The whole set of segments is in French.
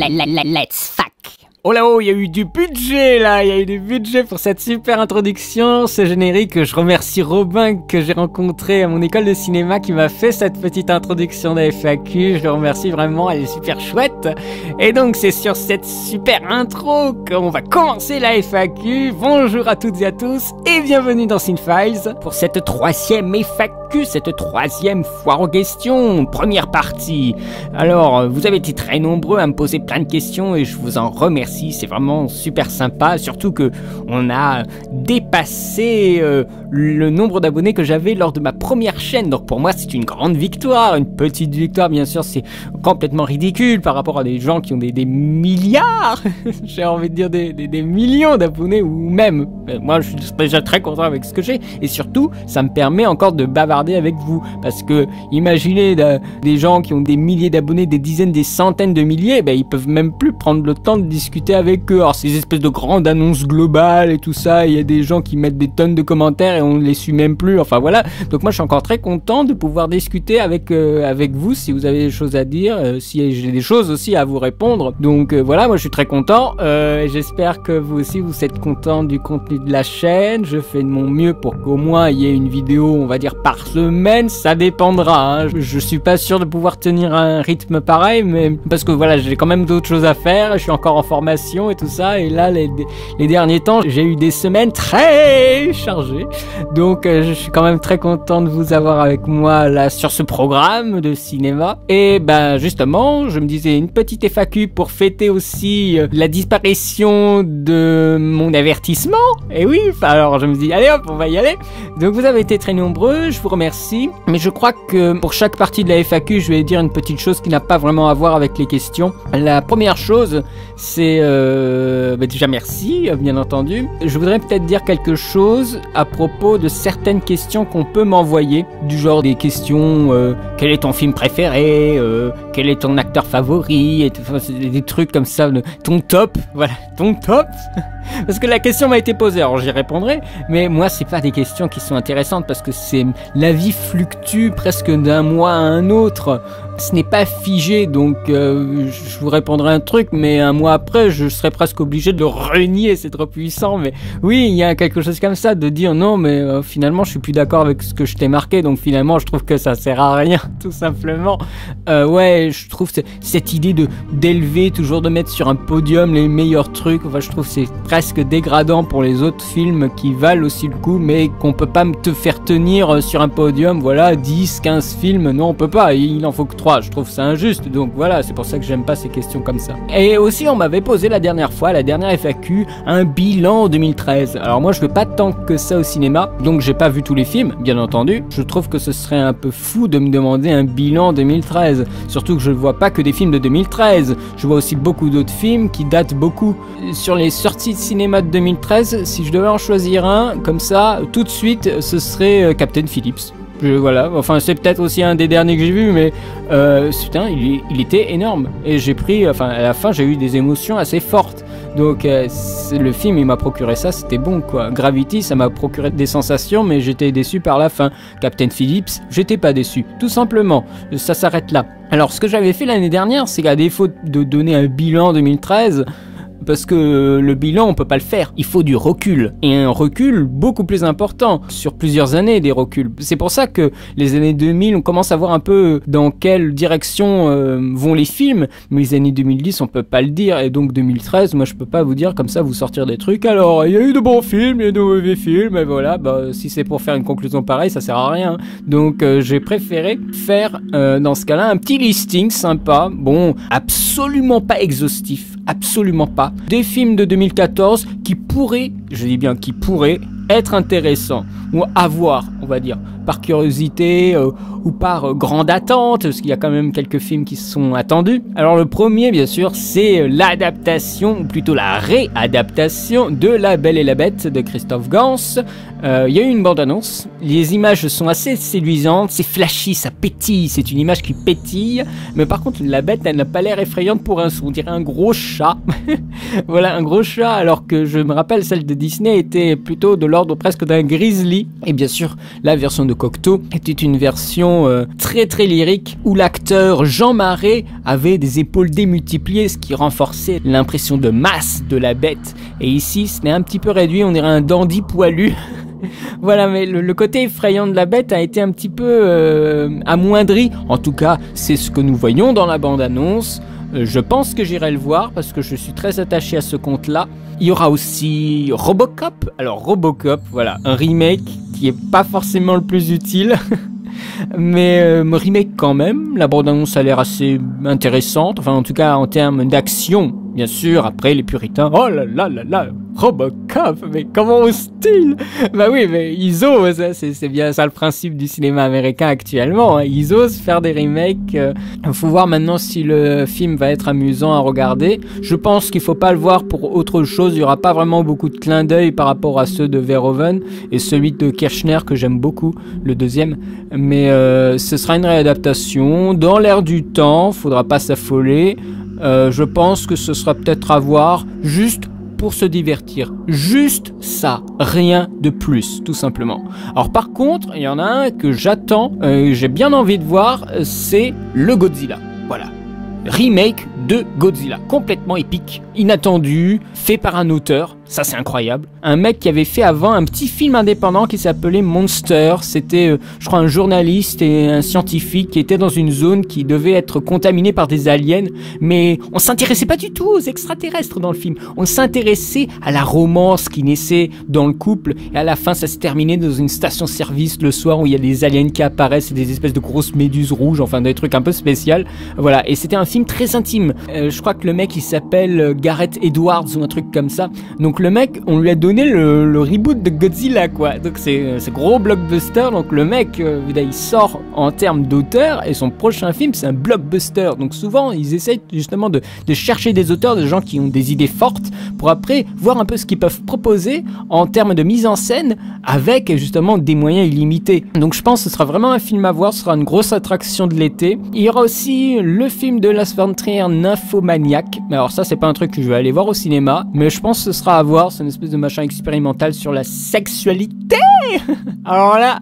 Let's fuck. Oh là-haut, il y a eu du budget là, il y a eu du budget pour cette super introduction, ce générique. Je remercie Robin que j'ai rencontré à mon école de cinéma qui m'a fait cette petite introduction de FAQ. Je le remercie vraiment, elle est super chouette. Et donc c'est sur cette super intro qu'on va commencer la FAQ. Bonjour à toutes et à tous et bienvenue dans Cinefiles pour cette troisième FAQ, cette troisième foire aux questions, première partie. Alors, vous avez été très nombreux à me poser plein de questions et je vous en remercie. C'est vraiment super sympa, surtout que on a dépassé le nombre d'abonnés que j'avais lors de ma première chaîne. Donc pour moi c'est une grande victoire, une petite victoire bien sûr, c'est complètement ridicule par rapport à des gens qui ont des milliards, j'ai envie de dire des millions d'abonnés ou même. Moi je suis déjà très content avec ce que j'ai et surtout ça me permet encore de bavarder avec vous parce que imaginez des gens qui ont des milliers d'abonnés, des dizaines, des centaines de milliers, ben, ils peuvent même plus prendre le temps de discuter avec eux. Alors ces espèces de grandes annonces globales et tout ça, il y a des gens qui mettent des tonnes de commentaires et on ne les suit même plus, enfin voilà. Donc moi je suis encore très content de pouvoir discuter avec vous si vous avez des choses à dire, si j'ai des choses aussi à vous répondre. Donc voilà, moi je suis très content, j'espère que vous aussi vous êtes content du contenu de la chaîne. Je fais de mon mieux pour qu'au moins il y ait une vidéo on va dire par semaine, ça dépendra, hein. Je suis pas sûr de pouvoir tenir un rythme pareil, mais parce que voilà j'ai quand même d'autres choses à faire, je suis encore en formation et tout ça, et là les derniers temps j'ai eu des semaines très chargées, donc je suis quand même très content de vous avoir avec moi là sur ce programme de cinéma. Et ben justement je me disais une petite FAQ pour fêter aussi la disparition de mon avertissement, et oui, alors je me dis allez hop on va y aller. Donc vous avez été très nombreux, je vous remercie, mais je crois que pour chaque partie de la FAQ je vais dire une petite chose qui n'a pas vraiment à voir avec les questions. La première chose c'est déjà merci bien entendu. Je voudrais peut-être dire quelque chose à propos de certaines questions qu'on peut m'envoyer, du genre des questions quel est ton film préféré, quel est ton acteur favori, et des trucs comme ça, ton top, voilà, ton top. Parce que la question m'a été posée, alors j'y répondrai, mais moi c'est pas des questions qui sont intéressantes parce que la vie fluctue presque d'un mois à un autre. Ce n'est pas figé, donc je vous répondrai un truc, mais un mois après, je serais presque obligé de le renier, c'est trop puissant. Mais oui, il y a quelque chose comme ça, de dire non, mais finalement, je suis plus d'accord avec ce que je t'ai marqué, donc finalement, je trouve que ça sert à rien, tout simplement. Ouais, je trouve cette idée d'élever, toujours de mettre sur un podium les meilleurs trucs, enfin, je trouve que c'est presque dégradant pour les autres films qui valent aussi le coup, mais qu'on peut pas te faire tenir sur un podium, voilà, 10, 15 films, non, on peut pas, il en faut que 3. Je trouve ça injuste, donc voilà, c'est pour ça que j'aime pas ces questions comme ça. Et aussi, on m'avait posé la dernière fois, la dernière FAQ, un bilan 2013. Alors moi, je vais pas tant que ça au cinéma, donc j'ai pas vu tous les films, bien entendu. Je trouve que ce serait un peu fou de me demander un bilan 2013, surtout que je ne vois pas que des films de 2013. Je vois aussi beaucoup d'autres films qui datent beaucoup. Sur les sorties de cinéma de 2013, si je devais en choisir un, comme ça, tout de suite, ce serait Captain Phillips. Voilà, enfin c'est peut-être aussi un des derniers que j'ai vu, mais putain, il était énorme et j'ai pris, enfin à la fin j'ai eu des émotions assez fortes. Donc le film il m'a procuré ça, c'était bon quoi. Gravity ça m'a procuré des sensations, mais j'étais déçu par la fin. Captain Phillips, j'étais pas déçu, tout simplement. Ça s'arrête là. Alors ce que j'avais fait l'année dernière, c'est qu'à défaut de donner un bilan 2013. Parce que le bilan, on peut pas le faire. Il faut du recul. Et un recul beaucoup plus important. Sur plusieurs années, des reculs. C'est pour ça que les années 2000, on commence à voir un peu dans quelle direction vont les films. Mais les années 2010, on peut pas le dire. Et donc 2013, moi je peux pas vous dire comme ça, vous sortir des trucs. Alors, il y a eu de bons films, il y a eu de mauvais films. Et voilà, bah, si c'est pour faire une conclusion pareille, ça sert à rien. Donc j'ai préféré faire, dans ce cas-là, un petit listing sympa. Bon, absolument pas exhaustif. Absolument pas. Des films de 2014 qui pourraient, je dis bien qui pourraient, être intéressants ou à voir, on va dire, par curiosité ou par grande attente, parce qu'il y a quand même quelques films qui sont attendus. Alors le premier, bien sûr, c'est l'adaptation, ou plutôt la réadaptation de La Belle et la Bête de Christophe Gans. Il y a eu une bande-annonce, les images sont assez séduisantes, c'est flashy, ça pétille, c'est une image qui pétille, mais par contre la bête, elle n'a pas l'air effrayante pour un sou, on dirait un gros chat. Voilà, un gros chat, alors que je me rappelle, celle de Disney était plutôt de l'ordre presque d'un grizzly. Et bien sûr, la version de Cocteau était une version très très lyrique où l'acteur Jean Marais avait des épaules démultipliées, ce qui renforçait l'impression de masse de la bête. Et ici, ce n'est un petit peu réduit, on dirait un dandy poilu. Voilà, mais le côté effrayant de la bête a été un petit peu amoindri. En tout cas, c'est ce que nous voyons dans la bande-annonce. Je pense que j'irai le voir parce que je suis très attaché à ce conte-là. Il y aura aussi Robocop. Alors Robocop, voilà, un remake qui est pas forcément le plus utile. Mais remake quand même. La bande-annonce a l'air assez intéressante. Enfin, en tout cas, en termes d'action, bien sûr. Après, les puritains, oh là là là là, Robocop, mais comment ose-t-il? Bah oui, mais ils osent, hein, c'est bien ça le principe du cinéma américain actuellement, hein. Ils osent faire des remakes. Faut voir maintenant si le film va être amusant à regarder. Je pense qu'il faut pas le voir pour autre chose. Il y aura pas vraiment beaucoup de clins d'œil par rapport à ceux de Verhoeven et celui de Kirchner que j'aime beaucoup, le deuxième. Mais ce sera une réadaptation dans l'air du temps. Faudra pas s'affoler. Je pense que ce sera peut-être à voir juste pour se divertir. Juste ça. Rien de plus, tout simplement. Alors par contre, il y en a un que j'attends, j'ai bien envie de voir, c'est le Godzilla. Voilà. Remake de Godzilla. Complètement épique, inattendu, fait par un auteur. Ça, c'est incroyable. Un mec qui avait fait avant un petit film indépendant qui s'appelait Monster. C'était, je crois, un journaliste et un scientifique qui était dans une zone qui devait être contaminée par des aliens. Mais on s'intéressait pas du tout aux extraterrestres dans le film. On s'intéressait à la romance qui naissait dans le couple. Et à la fin, ça s'est terminé dans une station-service le soir où il y a des aliens qui apparaissent et des espèces de grosses méduses rouges. Enfin, des trucs un peu spéciaux. Voilà. Et c'était un film très intime. Je crois que le mec, il s'appelle Gareth Edwards ou un truc comme ça. Donc le mec, on lui a donné le reboot de Godzilla, quoi. Donc c'est gros blockbuster. Donc le mec, il sort en termes d'auteur et son prochain film, c'est un blockbuster. Donc souvent, ils essayent justement de chercher des auteurs, des gens qui ont des idées fortes pour après voir un peu ce qu'ils peuvent proposer en termes de mise en scène avec justement des moyens illimités. Donc je pense que ce sera vraiment un film à voir, ce sera une grosse attraction de l'été. Il y aura aussi le film de Lars von Trier, Nymphomaniac. Mais alors ça, c'est pas un truc que je vais aller voir au cinéma, mais je pense que ce sera à voir. C'est une espèce de machin expérimental sur la sexualité. Alors là,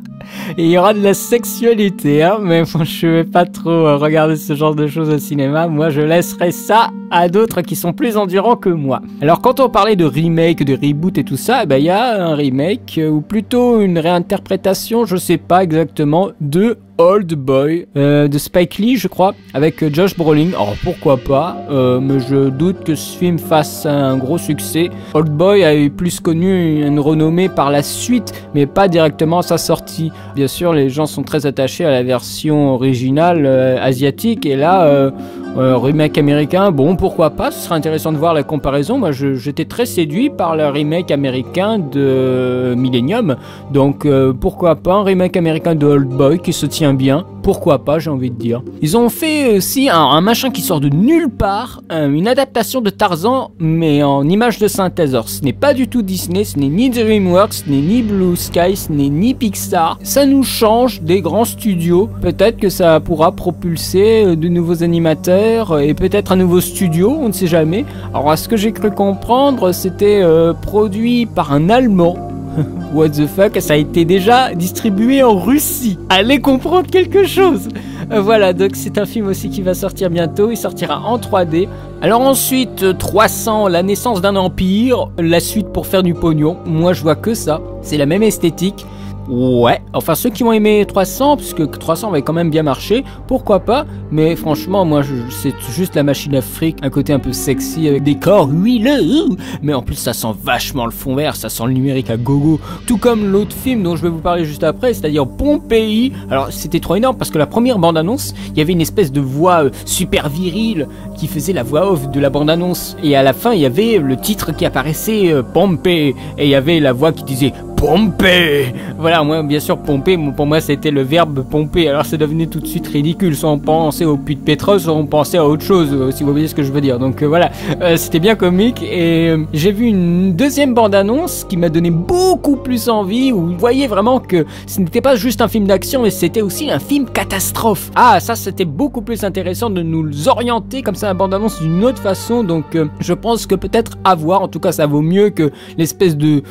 il y aura de la sexualité, hein, mais bon, je vais pas trop regarder ce genre de choses au cinéma. Moi, je laisserai ça à d'autres qui sont plus endurants que moi. Alors, quand on parlait de remake, de reboot et tout ça, il y a un remake, ou plutôt une réinterprétation, je sais pas exactement, de Old Boy, de Spike Lee, je crois, avec Josh Brolin. Alors, pourquoi pas, mais je doute que ce film fasse un gros succès. Old Boy a eu plus connu une renommée par la suite, mais pas directement à sa sortie. Bien sûr, les gens sont très attachés à la version originale asiatique, et là, remake américain, bon, pourquoi pas, ce serait intéressant de voir la comparaison. Moi, j'étais très séduit par le remake américain de Millennium, donc pourquoi pas un remake américain de Old Boy qui se tient bien, pourquoi pas, j'ai envie de dire. Ils ont fait aussi un machin qui sort de nulle part, une adaptation de Tarzan, mais en image de synthèse. Alors, ce n'est pas du tout Disney, ce n'est ni DreamWorks, ce n'est ni Blue Sky, ce n'est ni Pixar. Ça nous change des grands studios. Peut-être que ça pourra propulser de nouveaux animateurs et peut-être un nouveau studio, on ne sait jamais. Alors, à ce que j'ai cru comprendre, c'était produit par un Allemand. What the fuck, ça a été déjà distribué en Russie. Allez comprendre quelque chose. Voilà, donc c'est un film aussi qui va sortir bientôt. Il sortira en 3D. Alors ensuite, 300, la naissance d'un empire. La suite pour faire du pognon. Moi, je vois que ça. C'est la même esthétique. Ouais, enfin ceux qui ont aimé 300, puisque 300 va quand même bien marcher, pourquoi pas, mais franchement moi c'est juste la machine à fric, un côté un peu sexy avec des corps huileux, mais en plus ça sent vachement le fond vert, ça sent le numérique à gogo, tout comme l'autre film dont je vais vous parler juste après, c'est-à-dire Pompéi. Alors c'était trop énorme parce que la première bande-annonce, il y avait une espèce de voix super virile qui faisait la voix off de la bande-annonce, et à la fin il y avait le titre qui apparaissait, Pompéi, et il y avait la voix qui disait pomper. Voilà, moi bien sûr pomper, pour moi c'était le verbe pomper, alors c'est devenu tout de suite ridicule, soit on pensait au puits de pétrole, soit on pensait à autre chose, si vous voyez ce que je veux dire. Donc voilà, c'était bien comique, et j'ai vu une deuxième bande-annonce qui m'a donné beaucoup plus envie, où vous voyez vraiment que ce n'était pas juste un film d'action, mais c'était aussi un film catastrophe. Ah, ça c'était beaucoup plus intéressant de nous orienter comme ça la bande-annonce d'une autre façon, donc je pense que peut-être à voir, en tout cas ça vaut mieux que l'espèce de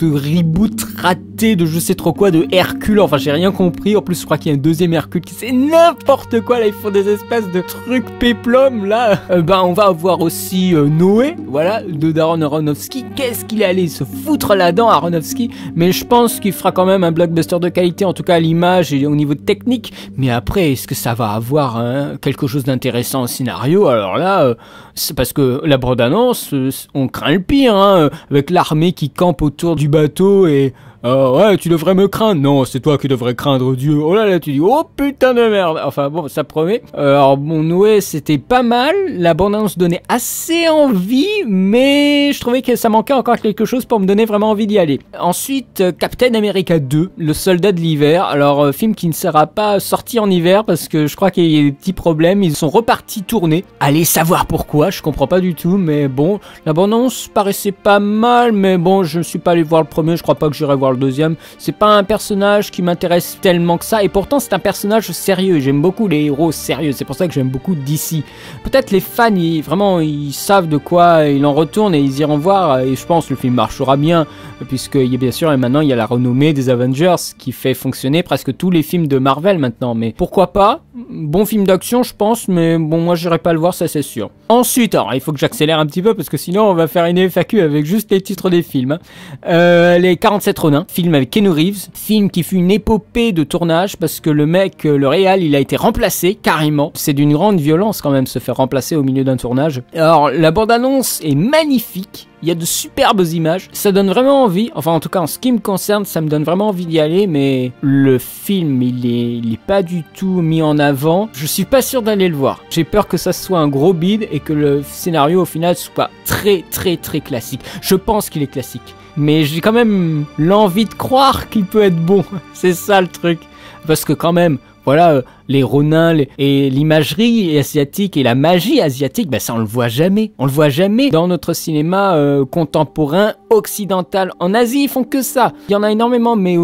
de reboot raté de je sais trop quoi, de Hercule, enfin j'ai rien compris. En plus je crois qu'il y a un deuxième Hercule qui c'est n'importe quoi, là ils font des espèces de trucs péplum là. On va avoir aussi Noé, voilà, de Darren Aronofsky. Qu'est-ce qu'il est allé se foutre là-dedans, Aronofsky? Mais je pense qu'il fera quand même un blockbuster de qualité, en tout cas à l'image et au niveau technique. Mais après, est-ce que ça va avoir quelque chose d'intéressant au scénario? Alors là, c'est parce que la bande-annonce, on craint le pire, avec l'armée qui campe autour du bateau et... ouais, tu devrais me craindre. Non, c'est toi qui devrais craindre Dieu. Oh là là, tu dis, oh putain de merde. Enfin bon, ça promet. Alors bon, Noé, c'était pas mal. La bande-annonce donnait assez envie, mais je trouvais que ça manquait encore quelque chose pour me donner vraiment envie d'y aller. Ensuite, Captain America 2, le soldat de l'hiver. Alors, film qui ne sera pas sorti en hiver parce que je crois qu'il y a des petits problèmes. Ils sont repartis tourner. Allez savoir pourquoi, je comprends pas du tout, mais bon, la bande-annonce paraissait pas mal, mais bon, je suis pas allé voir le premier, je crois pas que j'irai voir le deuxième. C'est pas un personnage qui m'intéresse tellement que ça, et pourtant c'est un personnage sérieux. J'aime beaucoup les héros sérieux, c'est pour ça que j'aime beaucoup DC. Peut-être les fans, ils savent de quoi ils en retournent et ils iront voir, et je pense que le film marchera bien, puisque bien sûr, et maintenant il y a la renommée des Avengers qui fait fonctionner presque tous les films de Marvel maintenant, mais pourquoi pas? Bon film d'action je pense, mais bon, moi j'irai pas le voir, ça c'est sûr. Ensuite, alors il faut que j'accélère un petit peu parce que sinon on va faire une FAQ avec juste les titres des films. Les 47 Ronin, film avec Keanu Reeves, film qui fut une épopée de tournage parce que le mec, le réal, il a été remplacé carrément. C'est d'une grande violence quand même se faire remplacer au milieu d'un tournage. Alors la bande-annonce est magnifique. Il y a de superbes images, ça donne vraiment envie, enfin en tout cas en ce qui me concerne, ça me donne vraiment envie d'y aller, mais le film il est pas du tout mis en avant, je suis pas sûr d'aller le voir. J'ai peur que ça soit un gros bide et que le scénario au final soit très très très classique. Je pense qu'il est classique, mais j'ai quand même l'envie de croire qu'il peut être bon, c'est ça le truc, parce que quand même... Voilà, les Ronins et l'imagerie asiatique et la magie asiatique, ça on le voit jamais. On le voit jamais dans notre cinéma contemporain occidental. En Asie, ils font que ça. Il y en a énormément, mais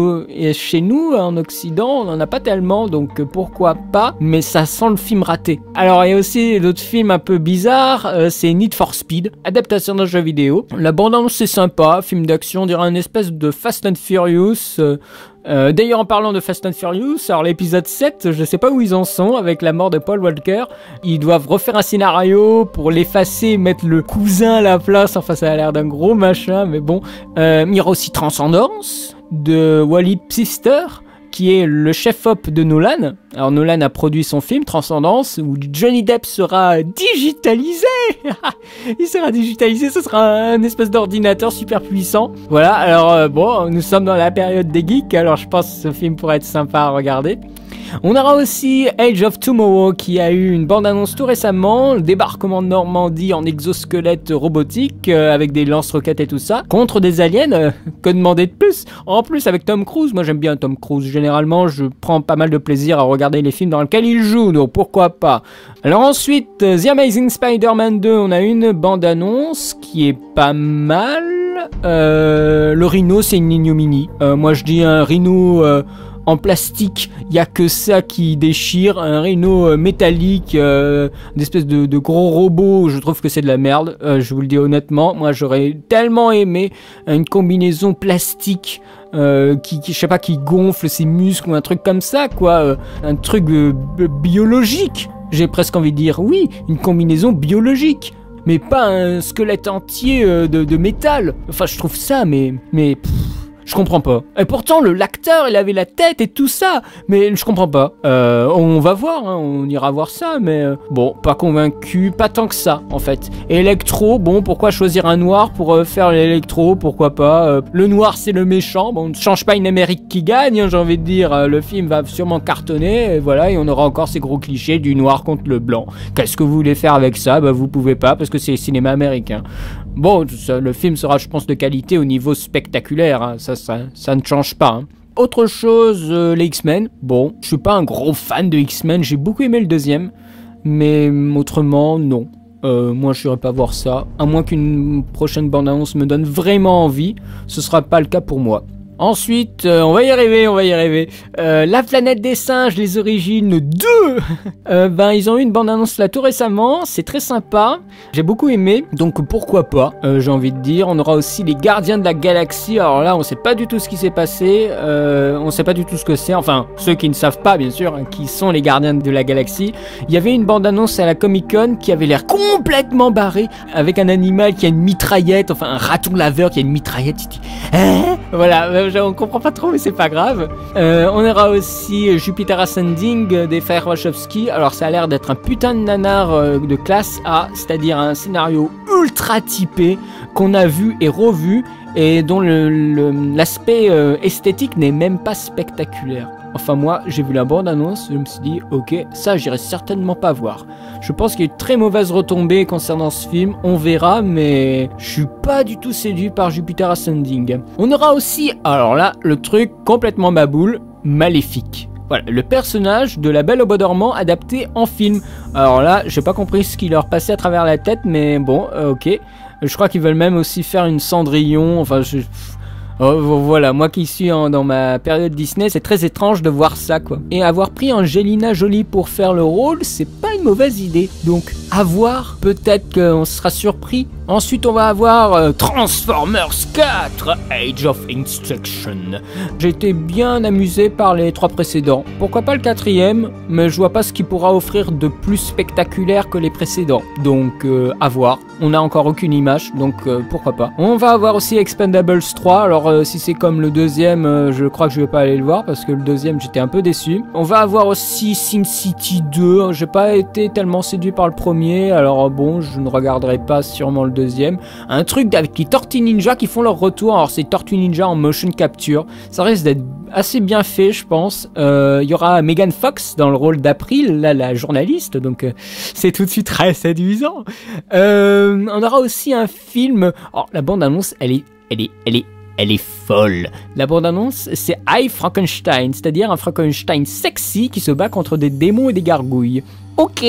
chez nous, en Occident, on n'en a pas tellement, donc pourquoi pas. Mais ça sent le film raté. Alors, il y a aussi d'autres films un peu bizarres. C'est Need for Speed, adaptation d'un jeu vidéo. La bande-annonce, c'est sympa, film d'action, on dirait une espèce de Fast and Furious... D'ailleurs en parlant de Fast and Furious, alors l'épisode 7, je sais pas où ils en sont avec la mort de Paul Walker. Ils doivent refaire un scénario pour l'effacer, mettre le cousin à la place, enfin ça a l'air d'un gros machin, mais bon. Il y aura aussi Transcendance de Walid Pfister, qui est le chef-op de Nolan. Alors Nolan a produit son film Transcendance où Johnny Depp sera digitalisé. Il sera digitalisé, ce sera un espèce d'ordinateur super puissant. Voilà, alors bon, nous sommes dans la période des geeks, alors je pense que ce film pourrait être sympa à regarder. On aura aussi Age of Tomorrow qui a eu une bande-annonce tout récemment, le débarquement de Normandie en exosquelette robotique avec des lance-roquettes et tout ça, contre des aliens, que demander de plus? En plus avec Tom Cruise, moi j'aime bien Tom Cruise, généralement je prends pas mal de plaisir à regarder les films dans lesquels il joue, donc pourquoi pas. Alors ensuite, The Amazing Spider-Man 2, on a une bande-annonce qui est pas mal, le rhino c'est une ignominie, moi je dis un rhino... en plastique, il y a que ça qui déchire, un rhino métallique, une espèce de gros robot, je trouve que c'est de la merde, je vous le dis honnêtement, moi j'aurais tellement aimé une combinaison plastique qui je sais pas, qui gonfle ses muscles ou un truc comme ça quoi, un truc biologique, j'ai presque envie de dire oui, une combinaison biologique, mais pas un squelette entier de métal, enfin je trouve ça mais je comprends pas. Et pourtant, l'acteur, il avait la tête et tout ça. Mais je comprends pas. On va voir, on ira voir ça. Mais bon, pas convaincu. Pas tant que ça, en fait. Electro, bon, pourquoi choisir un noir pour faire l'électro? Pourquoi pas le noir, c'est le méchant. Bon, on ne change pas une Amérique qui gagne, j'ai envie de dire. Le film va sûrement cartonner. Et voilà, et on aura encore ces gros clichés du noir contre le blanc. Qu'est-ce que vous voulez faire avec ça? Vous pouvez pas, parce que c'est le cinéma américain. Bon, le film sera, je pense, de qualité au niveau spectaculaire, ça ne change pas. Autre chose, les X-Men. Bon, je suis pas un gros fan de X-Men, j'ai beaucoup aimé le deuxième, mais autrement, non. Moi, je n'irai pas voir ça, à moins qu'une prochaine bande-annonce me donne vraiment envie, ce sera pas le cas pour moi. Ensuite, on va y arriver. La planète des singes, les origines 2. Ils ont eu une bande-annonce là tout récemment, c'est très sympa, j'ai beaucoup aimé, donc pourquoi pas, j'ai envie de dire. On aura aussi les Gardiens de la Galaxie, alors là on sait pas du tout ce qui s'est passé, on sait pas du tout ce que c'est, enfin ceux qui ne savent pas bien sûr, qui sont les Gardiens de la Galaxie. Il y avait une bande-annonce à la Comic-Con qui avait l'air complètement barrée, avec un animal qui a une mitraillette, enfin un raton laveur qui a une mitraillette, voilà, on comprend pas trop mais c'est pas grave. On aura aussi Jupiter Ascending des frères Wachowski. Alors ça a l'air d'être un putain de nanar de classe A, c'est-à-dire un scénario ultra typé qu'on a vu et revu et dont l'aspect esthétique n'est même pas spectaculaire. Enfin moi j'ai vu la bande-annonce, je me suis dit ok, ça j'irai certainement pas voir. Je pense qu'il y a eu de très mauvaises retombées concernant ce film, on verra, mais je suis pas du tout séduit par Jupiter Ascending. On aura aussi, alors là, le truc complètement baboule, Maléfique. Voilà, le personnage de La Belle au Bois dormant adapté en film. Alors là, j'ai pas compris ce qui leur passait à travers la tête, mais bon, ok. Je crois qu'ils veulent même aussi faire une Cendrillon, enfin voilà, moi qui suis dans ma période Disney, c'est très étrange de voir ça quoi. Et avoir pris Angelina Jolie pour faire le rôle, c'est pas une mauvaise idée. Donc à voir, peut-être qu'on sera surpris. Ensuite on va avoir Transformers 4 Age of Extinction. J'ai été bien amusé par les 3 précédents. Pourquoi pas le 4e, mais je vois pas ce qu'il pourra offrir de plus spectaculaire que les précédents. Donc à voir. On n'a encore aucune image, donc pourquoi pas. On va avoir aussi Expendables 3. Alors si c'est comme le deuxième, je crois que je vais pas aller le voir parce que le deuxième j'étais un peu déçu. On va avoir aussi SimCity 2. J'ai pas été tellement séduit par le premier, alors bon, je ne regarderai pas sûrement le deuxième. Un truc avec les Tortues Ninja qui font leur retour. Alors c'est Tortues Ninja en motion capture. Ça risque d'être assez bien fait, je pense. Il y aura Megan Fox dans le rôle d'April, là, la journaliste, donc c'est tout de suite très séduisant. On aura aussi un film. Oh, la bande-annonce, elle est folle. La bande-annonce, c'est I Frankenstein, c'est-à-dire un Frankenstein sexy qui se bat contre des démons et des gargouilles. Ok,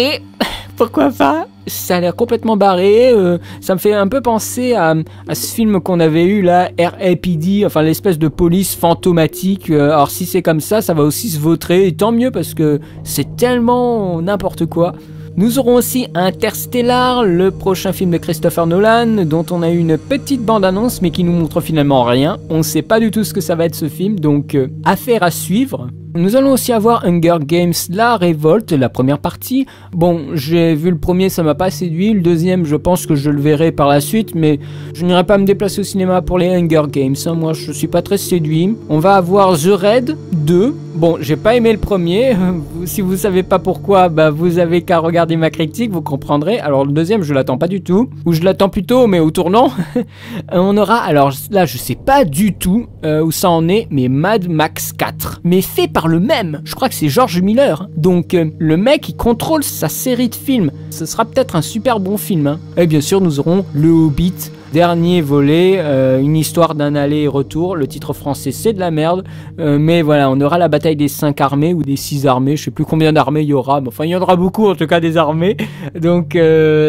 pourquoi pas? Ça a l'air complètement barré, ça me fait un peu penser à ce film qu'on avait eu là, R.A.P.D., enfin l'espèce de police fantomatique. Alors si c'est comme ça va aussi se vautrer, et tant mieux parce que c'est tellement n'importe quoi. Nous aurons aussi Interstellar, le prochain film de Christopher Nolan, dont on a eu une petite bande-annonce mais qui nous montre finalement rien. On ne sait pas du tout ce que ça va être ce film, donc affaire à suivre. Nous allons aussi avoir Hunger Games, la révolte, la première partie. Bon, j'ai vu le premier, ça m'a pas séduit. Le deuxième, je pense que je le verrai par la suite, mais je n'irai pas me déplacer au cinéma pour les Hunger Games. Moi, je suis pas très séduit. On va avoir The Raid 2. Bon, j'ai pas aimé le premier. Si vous savez pas pourquoi, vous avez qu'à regarder ma critique, vous comprendrez. Alors le deuxième, je l'attends pas du tout. Ou je l'attends plutôt, mais au tournant. On aura, alors là, je sais pas du tout où ça en est, mais Mad Max 4. Mais fait par le même, je crois que c'est George Miller. Donc le mec il contrôle sa série de films. Ce sera peut-être un super bon film, hein. Et bien sûr nous aurons Le Hobbit, dernier volet, une histoire d'un aller et retour. Le titre français c'est de la merde, mais voilà, on aura la bataille des 5 armées ou des 6 armées, je sais plus combien d'armées il y aura, mais enfin il y en aura beaucoup en tout cas des armées. Donc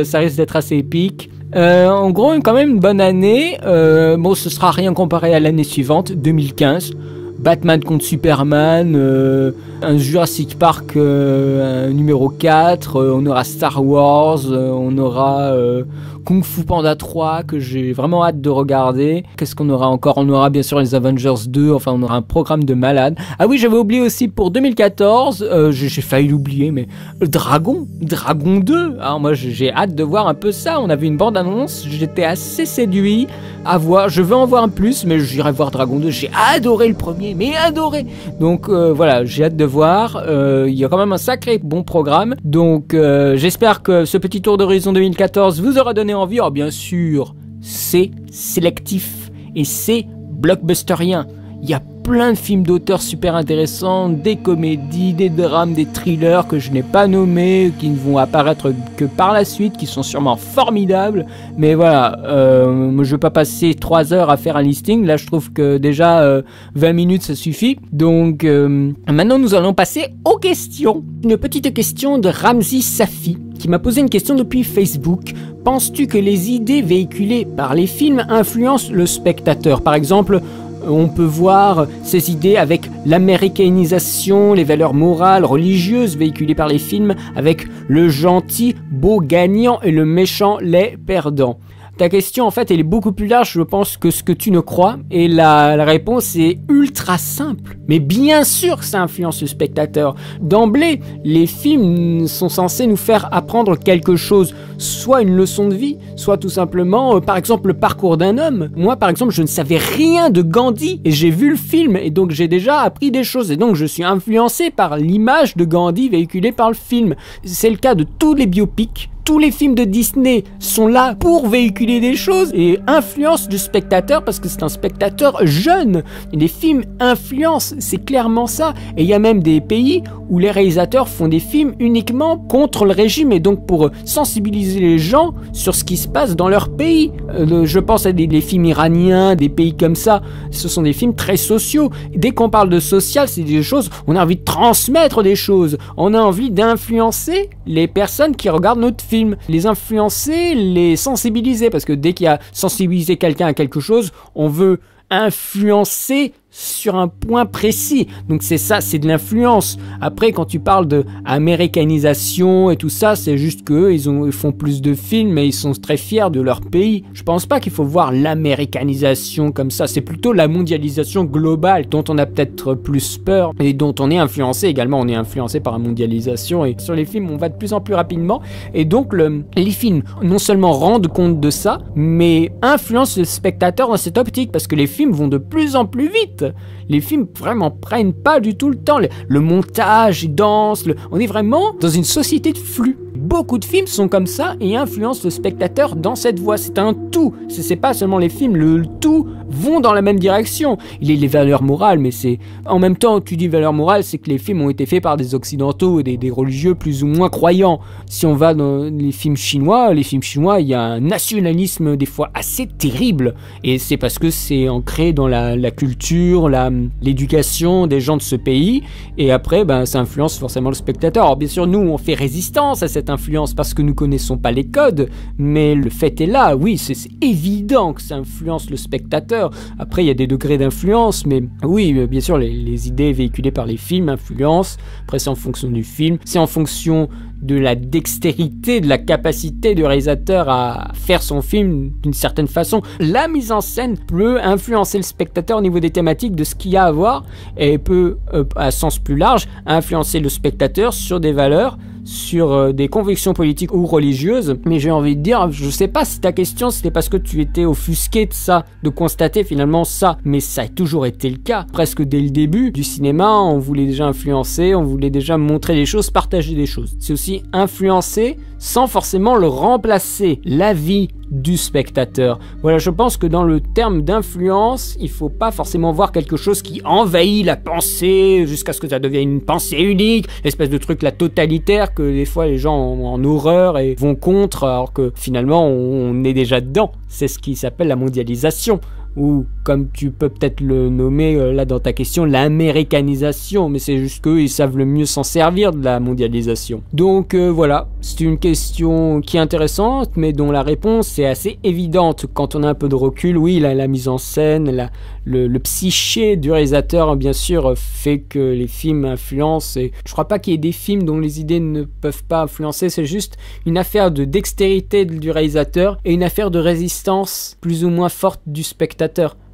ça risque d'être assez épique. En gros quand même une bonne année. Bon, ce sera rien comparé à l'année suivante, 2015. Batman contre Superman, un Jurassic Park numéro 4, on aura Star Wars, on aura Kung Fu Panda 3 que j'ai vraiment hâte de regarder. Qu'est-ce qu'on aura encore? On aura bien sûr les Avengers 2, enfin on aura un programme de malade. Ah oui, j'avais oublié aussi pour 2014, j'ai failli l'oublier, mais Dragon 2. Alors moi j'ai hâte de voir un peu ça, on a vu une bande-annonce, j'étais assez séduit à voir, je veux en voir un plus, mais j'irai voir Dragon 2, j'ai adoré le premier, mais adoré. Donc voilà, j'ai hâte de voir, il y a quand même un sacré bon programme, donc j'espère que ce petit tour d'horizon 2014 vous aura donné envie. Alors bien sûr, c'est sélectif et c'est blockbusterien. Il y a plein de films d'auteurs super intéressants, des comédies, des drames, des thrillers que je n'ai pas nommés, qui ne vont apparaître que par la suite, qui sont sûrement formidables. Mais voilà, je ne vais pas passer 3 heures à faire un listing. Là, je trouve que déjà 20 minutes, ça suffit. Donc, maintenant, nous allons passer aux questions. Une petite question de Ramzi Safi, qui m'a posé une question depuis Facebook. Penses-tu que les idées véhiculées par les films influencent le spectateur? Par exemple, on peut voir ces idées avec l'américanisation, les valeurs morales, religieuses véhiculées par les films, avec le gentil, beau gagnant et le méchant, les perdants. Ta question, en fait, elle est beaucoup plus large, je pense, que ce que tu ne crois. Et la réponse est ultra simple. Mais bien sûr que ça influence le spectateur. D'emblée, les films sont censés nous faire apprendre quelque chose. Soit une leçon de vie, soit tout simplement, par exemple, le parcours d'un homme. Moi, par exemple, je ne savais rien de Gandhi. Et j'ai vu le film. Et donc, j'ai déjà appris des choses. Et donc, je suis influencé par l'image de Gandhi véhiculée par le film. C'est le cas de tous les biopics. Tous les films de Disney sont là pour véhiculer des choses et influencent le spectateur parce que c'est un spectateur jeune. Et les films influencent, c'est clairement ça. Et il y a même des pays où les réalisateurs font des films uniquement contre le régime et donc pour sensibiliser les gens sur ce qui se passe dans leur pays. Je pense à des films iraniens, des pays comme ça. Ce sont des films très sociaux. Dès qu'on parle de social, c'est des choses, on a envie de transmettre des choses. On a envie d'influencer les personnes qui regardent notre film, les influencer, les sensibiliser, parce que dès qu'il y a sensibiliser quelqu'un à quelque chose, on veut influencer sur un point précis. Donc c'est ça, c'est de l'influence. Après, quand tu parles de américanisation et tout ça, c'est juste qu'eux, ils font plus de films et ils sont très fiers de leur pays. Je pense pas qu'il faut voir l'américanisation comme ça. C'est plutôt la mondialisation globale dont on a peut-être plus peur et dont on est influencé également. On est influencé par la mondialisation et sur les films, on va de plus en plus rapidement. Et donc, les films non seulement rendent compte de ça, mais influencent le spectateur dans cette optique parce que les films vont de plus en plus vite. Les films vraiment prennent pas du tout le temps. Le montage, ils dansent. On est vraiment dans une société de flux. Beaucoup de films sont comme ça et influencent le spectateur dans cette voie. C'est un tout. C'est pas seulement les films. Le tout vont dans la même direction. Il y a les valeurs morales, mais c'est... En même temps, tu dis valeurs morales, c'est que les films ont été faits par des occidentaux et des religieux plus ou moins croyants. Si on va dans les films chinois, il y a un nationalisme des fois assez terrible. Et c'est parce que c'est ancré dans la culture, l'éducation des gens de ce pays. Et après, ça influence forcément le spectateur. Alors bien sûr, nous, on fait résistance à cette influence parce que nous connaissons pas les codes, mais le fait est là, oui, c'est évident que ça influence le spectateur. Après, il y a des degrés d'influence, mais oui, bien sûr, les idées véhiculées par les films influencent. Après, c'est en fonction du film, c'est en fonction de la dextérité, de la capacité du réalisateur à faire son film d'une certaine façon. La mise en scène peut influencer le spectateur au niveau des thématiques de ce qu'il y a à voir et peut, à sens plus large, influencer le spectateur sur des valeurs, sur des convictions politiques ou religieuses. Mais j'ai envie de dire, je sais pas si ta question c'était parce que tu étais offusqué de ça, de constater finalement ça, mais ça a toujours été le cas. Presque dès le début du cinéma, on voulait déjà influencer, on voulait déjà montrer des choses, partager des choses. C'est aussi influencer sans forcément le remplacer, l'avis du spectateur. Voilà, je pense que dans le terme d'influence, il faut pas forcément voir quelque chose qui envahit la pensée jusqu'à ce que ça devienne une pensée unique, l'espèce de truc là totalitaire que des fois les gens ont en horreur et vont contre, alors que finalement on est déjà dedans. C'est ce qui s'appelle la mondialisation. Ou comme tu peux peut-être le nommer là dans ta question, l'américanisation, mais c'est juste qu'eux ils savent le mieux s'en servir de la mondialisation. Donc voilà, c'est une question qui est intéressante, mais dont la réponse est assez évidente quand on a un peu de recul. Oui, la mise en scène, le psyché du réalisateur, bien sûr, fait que les films influencent. Et je crois pas qu'il y ait des films dont les idées ne peuvent pas influencer, c'est juste une affaire de dextérité du réalisateur et une affaire de résistance plus ou moins forte du spectateur.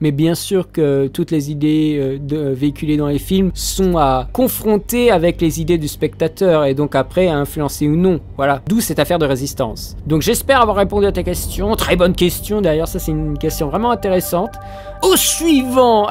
Mais bien sûr que toutes les idées véhiculées dans les films sont à confronter avec les idées du spectateur et donc après à influencer ou non. Voilà, d'où cette affaire de résistance. Donc j'espère avoir répondu à ta question. Très bonne question d'ailleurs, ça c'est une question vraiment intéressante. Au suivant,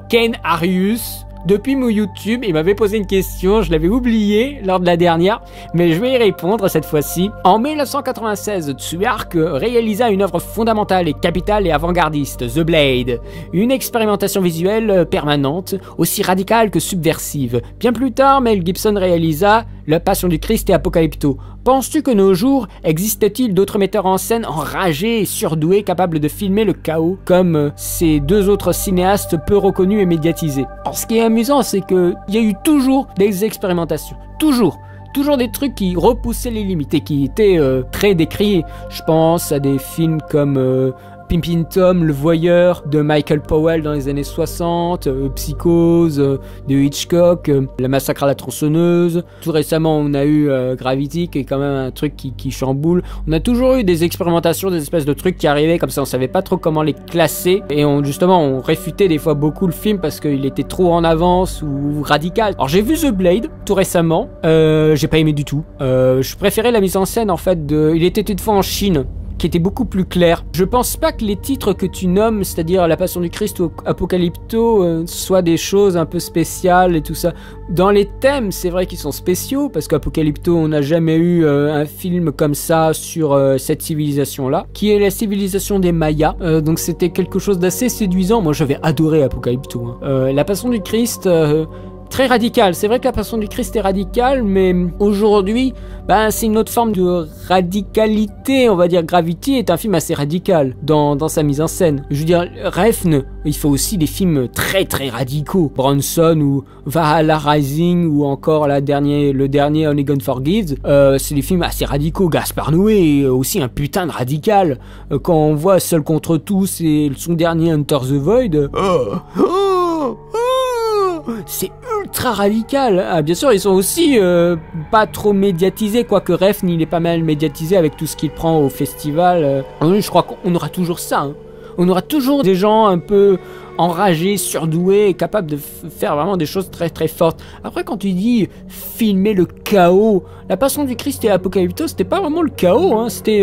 Ken Arius. Depuis mon YouTube, il m'avait posé une question, je l'avais oubliée lors de la dernière, mais je vais y répondre cette fois-ci. En 1996, Tsuyark réalisa une œuvre fondamentale et capitale et avant-gardiste, The Blade, une expérimentation visuelle permanente, aussi radicale que subversive. Bien plus tard, Mel Gibson réalisa La Passion du Christ et Apocalypto. Penses-tu que nos jours, existe-t-il d'autres metteurs en scène enragés et surdoués capables de filmer le chaos, comme ces deux autres cinéastes peu reconnus et médiatisés? Alors, ce qui est amusant, c'est qu'il y a eu toujours des expérimentations. Toujours des trucs qui repoussaient les limites et qui étaient très décriés. Je pense à des films comme Pimpin' Tom, Le Voyeur de Michael Powell dans les années 60, Psychose de Hitchcock, Le Massacre à la tronçonneuse. Tout récemment, on a eu Gravity, qui est quand même un truc qui chamboule. On a toujours eu des expérimentations, des espèces de trucs qui arrivaient comme ça, on savait pas trop comment les classer. Et on réfutait des fois beaucoup le film parce qu'il était trop en avance ou radical. Alors j'ai vu The Blade tout récemment, j'ai pas aimé du tout. Je préférais la mise en scène en fait de Il était une fois en Chine, qui était beaucoup plus clair. Je pense pas que les titres que tu nommes, c'est-à-dire La Passion du Christ ou Apocalypto, soient des choses un peu spéciales et tout ça. Dans les thèmes, c'est vrai qu'ils sont spéciaux, parce qu'Apocalypto, on n'a jamais eu un film comme ça sur cette civilisation-là, qui est la civilisation des Mayas. Donc c'était quelque chose d'assez séduisant. Moi, j'avais adoré Apocalypto. La Passion du Christ... très radical. C'est vrai que La Passion du Christ est radicale, mais aujourd'hui, c'est une autre forme de radicalité, on va dire. Gravity est un film assez radical dans sa mise en scène. Je veux dire, Refn, il fait aussi des films très très radicaux. Bronson ou Valhalla Rising ou encore le dernier Only God Forgives, c'est des films assez radicaux. Gaspar Noé est aussi un putain de radical. Quand on voit Seul contre tous et son dernier Enter the Void, c'est ultra radical. Ah, bien sûr, ils sont aussi pas trop médiatisés, quoique Refn, il est pas mal médiatisé avec tout ce qu'il prend au festival. Je crois qu'on aura toujours ça. Hein. On aura toujours des gens un peu enragés, surdoués, et capables de faire vraiment des choses très très fortes. Après, quand tu dis filmer le chaos, La Passion du Christ et Apocalypto, c'était pas vraiment le chaos, hein. C'était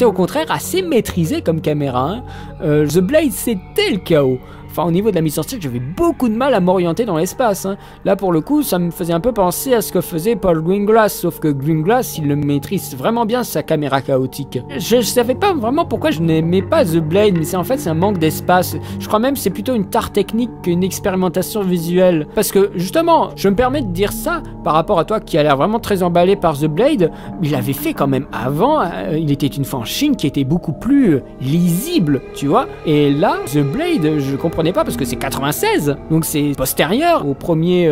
au contraire assez maîtrisé comme caméra. Hein. The Blade, c'était le chaos. Enfin, au niveau de la mise en scène, j'avais beaucoup de mal à m'orienter dans l'espace. Hein. Là, pour le coup, ça me faisait un peu penser à ce que faisait Paul Greengrass, sauf que Greengrass, il le maîtrise vraiment bien, sa caméra chaotique. Je savais pas vraiment pourquoi je n'aimais pas The Blade, mais c'est un manque d'espace. Je crois même que c'est plutôt une tare technique qu'une expérimentation visuelle. Parce que, justement, je me permets de dire ça par rapport à toi qui a l'air vraiment très emballé par The Blade. Il avait fait quand même avant, Il était une fois en Chine, qui était beaucoup plus lisible, tu vois. Et là, The Blade, je comprenais pas parce que c'est 96, donc c'est postérieur au premier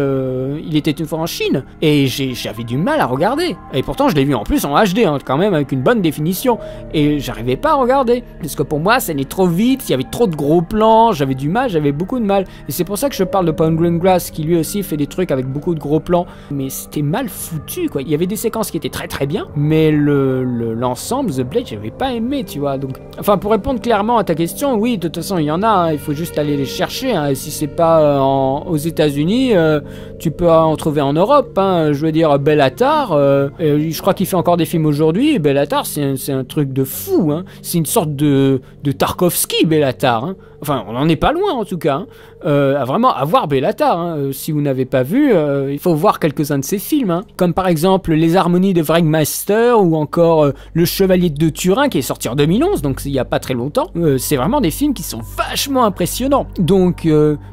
Il était une fois en Chine, et j'avais du mal à regarder, et pourtant je l'ai vu en plus en HD, hein, quand même avec une bonne définition, et j'arrivais pas à regarder, parce que pour moi ça allait trop vite, il y avait trop de gros plans, j'avais beaucoup de mal, et c'est pour ça que je parle de Paul Greengrass qui lui aussi fait des trucs avec beaucoup de gros plans, mais c'était mal foutu quoi, il y avait des séquences qui étaient très très bien, mais l'ensemble, The Blade, j'avais pas aimé, tu vois, donc, enfin pour répondre clairement à ta question, oui, de toute façon il y en a, hein, il faut juste aller les chercher, hein. Si c'est pas aux États-Unis, tu peux en trouver en Europe, hein. Je veux dire, Bellatar, je crois qu'il fait encore des films aujourd'hui. Bellatar, c'est un truc de fou, hein. C'est une sorte de Tarkovsky, Bellatar, hein. Enfin, on n'en est pas loin en tout cas, hein. Vraiment à voir Bellatar, hein. Si vous n'avez pas vu, il faut voir quelques-uns de ses films, hein. Comme par exemple Les Harmonies de Wrigmeister ou encore Le Chevalier de Turin qui est sorti en 2011, donc il n'y a pas très longtemps. C'est vraiment des films qui sont vachement impressionnants. Donc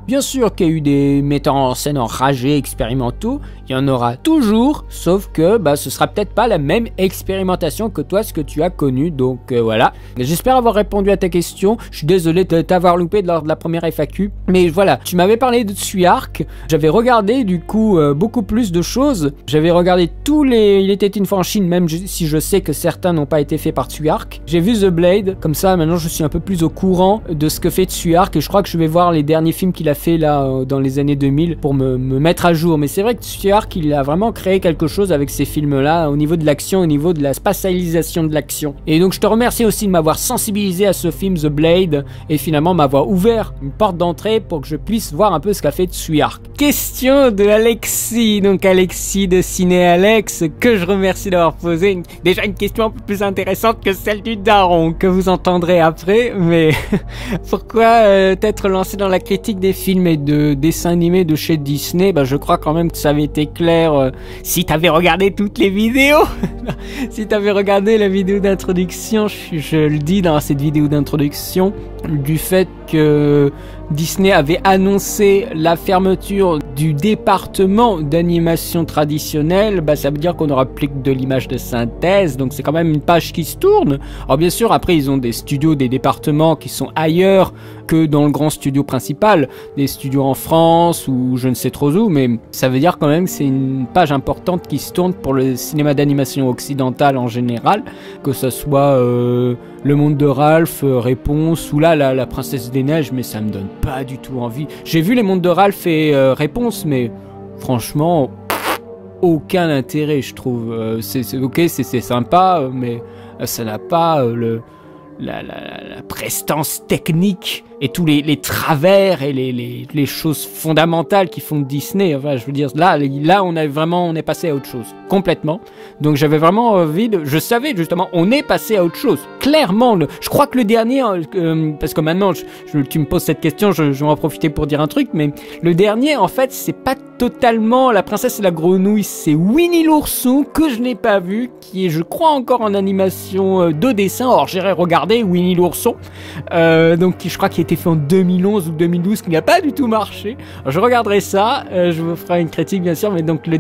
bien sûr qu'il y a eu des metteurs en scène enragés, expérimentaux, il y en aura toujours, sauf que ce sera peut-être pas la même expérimentation que toi, ce que tu as connu, donc voilà. J'espère avoir répondu à ta question, je suis désolé de t'avoir loupé lors de la première FAQ, mais voilà, tu m'avais parlé de Tsuyark, j'avais regardé du coup beaucoup plus de choses, j'avais regardé tous les Il était une fois en Chine, même si je sais que certains n'ont pas été faits par Tsuyark, j'ai vu The Blade, comme ça maintenant je suis un peu plus au courant de ce que fait Tsuyark, et je crois que je vais voir les derniers films qu'il a fait là dans les années 2000 pour me mettre à jour, mais c'est vrai que Tsuyark il a vraiment créé quelque chose avec ces films là au niveau de l'action, au niveau de la spatialisation de l'action, et donc je te remercie aussi de m'avoir sensibilisé à ce film The Blade et finalement m'avoir ouvert une porte d'entrée pour que je puisse voir un peu ce qu'a fait Tsuyark. Question de Alexis, donc Alexis de Ciné Alex, que je remercie d'avoir posé déjà une question un peu plus intéressante que celle du daron que vous entendrez après, mais pourquoi t'être lancé dans la critique des films et de dessins animés de chez Disney? Je crois quand même que ça avait été clair si t'avais regardé toutes les vidéos. Si t'avais regardé la vidéo d'introduction, je le dis dans cette vidéo d'introduction, du fait que Disney avait annoncé la fermeture du département d'animation traditionnelle, ça veut dire qu'on n'aura plus que de l'image de synthèse, donc c'est quand même une page qui se tourne. Alors bien sûr, après ils ont des studios, des départements qui sont ailleurs, que dans le grand studio principal, des studios en France ou je ne sais trop où, mais ça veut dire quand même que c'est une page importante qui se tourne pour le cinéma d'animation occidental en général, que ce soit Le Monde de Ralph, Réponse ou là la Princesse des Neiges, mais ça me donne pas du tout envie. J'ai vu Les Mondes de Ralph et Réponse, mais franchement aucun intérêt, je trouve. C'est ok, c'est sympa, mais ça n'a pas la prestance technique et tous les travers et les choses fondamentales qui font de Disney. Enfin, je veux dire, là on est passé à autre chose complètement. Donc j'avais vraiment envie je savais justement, on est passé à autre chose. Clairement, je crois que le dernier, parce que maintenant tu me poses cette question, je vais en profiter pour dire un truc, mais le dernier, en fait, c'est pas totalement La Princesse et la Grenouille, c'est Winnie l'ourson que je n'ai pas vu, qui est, je crois, encore en animation de dessin. Or, j'ai regardé Winnie l'ourson, donc je crois qu'il a été fait en 2011 ou 2012, qui n'a pas du tout marché. Alors, je regarderai ça, je vous ferai une critique bien sûr, mais donc le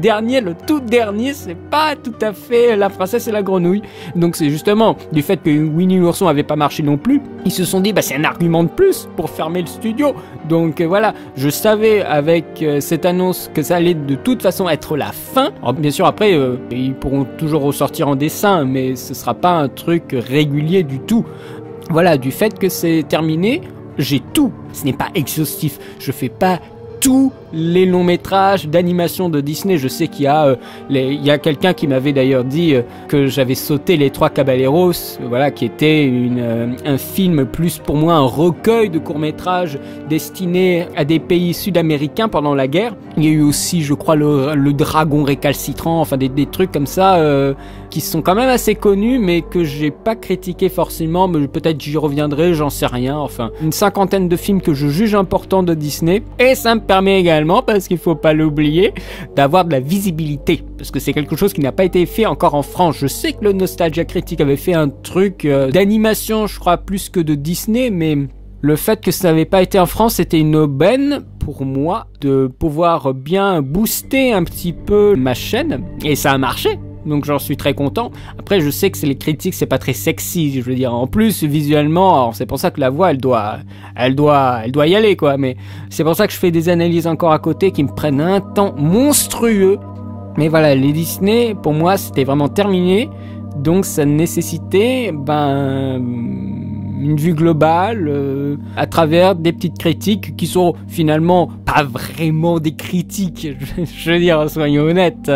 tout dernier, c'est pas tout à fait La Princesse et la Grenouille. Donc c'est justement du fait que Winnie l'ourson avait pas marché non plus, ils se sont dit bah c'est un argument de plus pour fermer le studio. Donc voilà, je savais avec cette annonce que ça allait de toute façon être la fin. Alors, bien sûr après ils pourront toujours ressortir en dessin, mais ce sera pas un truc régulier du tout. Voilà, du fait que c'est terminé, j'ai tout. Ce n'est pas exhaustif, je fais pas tous les longs métrages d'animation de Disney. Je sais qu'il y a quelqu'un qui m'avait d'ailleurs dit que j'avais sauté Les Trois Caballeros, voilà, qui était un film plus pour moi un recueil de courts-métrages destinés à des pays sud-américains pendant la guerre. Il y a eu aussi, je crois, le Dragon récalcitrant, enfin des trucs comme ça qui sont quand même assez connus, mais que j'ai pas critiqué forcément, mais peut-être j'y reviendrai, j'en sais rien. Enfin, une 50aine de films que je juge importants de Disney, et ça me permet également, parce qu'il faut pas l'oublier, d'avoir de la visibilité, parce que c'est quelque chose qui n'a pas été fait encore en France. Je sais que le Nostalgia Critique avait fait un truc d'animation, je crois, plus que de Disney, mais le fait que ça n'avait pas été en France, c'était une aubaine pour moi de pouvoir bien booster un petit peu ma chaîne, et ça a marché. Donc j'en suis très content. Après je sais que les critiques c'est pas très sexy, je veux dire. En plus visuellement, alors c'est pour ça que la voix elle doit y aller quoi. Mais c'est pour ça que je fais des analyses encore à côté qui me prennent un temps monstrueux. Mais voilà, les Disney pour moi c'était vraiment terminé. Donc ça nécessitait une vue globale à travers des petites critiques qui sont finalement pas vraiment des critiques. Je veux dire, soyons honnêtes,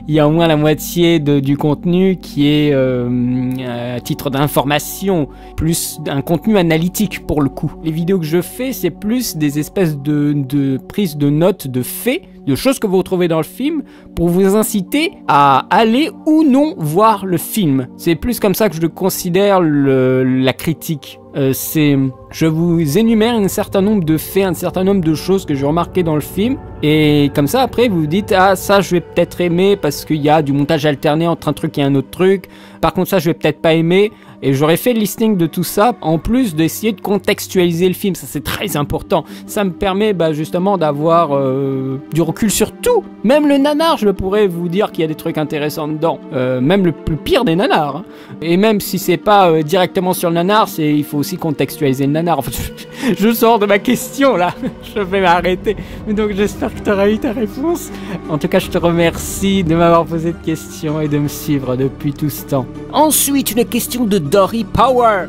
il y a au moins la moitié du contenu qui est à titre d'information, plus un contenu analytique pour le coup. Les vidéos que je fais, c'est plus des espèces de prises de notes, de faits, de choses que vous retrouvez dans le film pour vous inciter à aller ou non voir le film. C'est plus comme ça que je considère la critique. Je vous énumère un certain nombre de faits, un certain nombre de choses que j'ai remarquées dans le film, et comme ça après vous vous dites ah ça je vais peut-être aimer parce qu'il y a du montage alterné entre un truc et un autre truc, par contre ça je vais peut-être pas aimer, et j'aurais fait le listing de tout ça en plus d'essayer de contextualiser le film. Ça c'est très important, ça me permet justement d'avoir du recul sur tout, même le nanar je pourrais vous dire qu'il y a des trucs intéressants dedans, même le plus pire des nanars, hein. Et même si c'est pas directement sur le nanar, il faut aussi contextualiser le nanar. En fait, je sors de ma question là, je vais m'arrêter. Mais donc j'espère que tu auras eu ta réponse. En tout cas, je te remercie de m'avoir posé de questions et de me suivre depuis tout ce temps. Ensuite, une question de Dory Power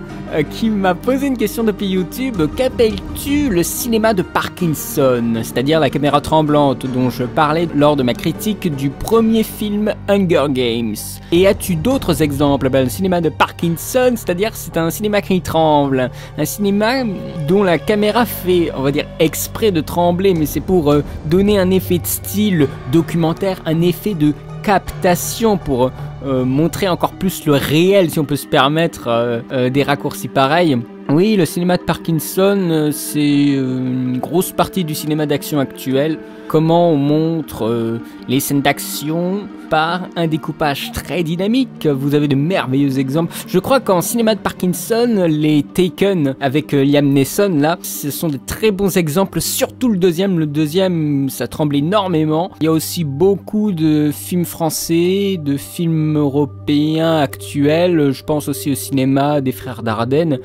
qui m'a posé une question depuis YouTube. Qu'appelles-tu le cinéma de Parkinson, c'est-à-dire la caméra tremblante dont je parlais lors de ma critique du premier film Hunger Games? Et as-tu d'autres exemples? Le cinéma de Parkinson, c'est-à-dire c'est un cinéma qui tremble, un cinéma dont la caméra fait, on va dire, exprès de trembler, mais c'est pour donner un effet de style documentaire, un effet de captation pour montrer encore plus le réel, si on peut se permettre des raccourcis pareils. Oui, le cinéma de Parkinson, c'est une grosse partie du cinéma d'action actuel. Comment on montre les scènes d'action par un découpage très dynamique. Vous avez de merveilleux exemples. Je crois qu'en cinéma de Parkinson, les Taken avec Liam Neeson, là, ce sont de très bons exemples, surtout le deuxième. Le deuxième, ça tremble énormément. Il y a aussi beaucoup de films français, de films européens actuels. Je pense aussi au cinéma des Frères Dardenne,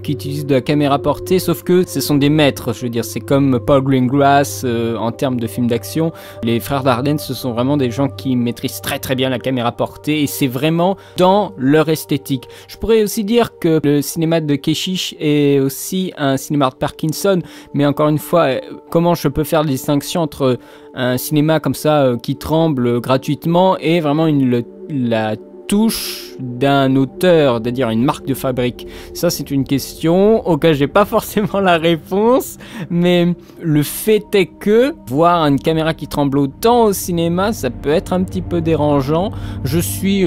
qui qui utilisent de la caméra portée, sauf que ce sont des maîtres, je veux dire, c'est comme Paul Greengrass en termes de films d'action. Les frères Dardenne, ce sont vraiment des gens qui maîtrisent très très bien la caméra portée et c'est vraiment dans leur esthétique. Je pourrais aussi dire que le cinéma de Keshish est aussi un cinéma de Parkinson, mais encore une fois, comment je peux faire la distinction entre un cinéma comme ça qui tremble gratuitement et vraiment la touche d'un auteur, c'est-à-dire une marque de fabrique. Ça, c'est une question auquel j'ai pas forcément la réponse, mais le fait est que voir une caméra qui tremble autant au cinéma, ça peut être un petit peu dérangeant. Je suis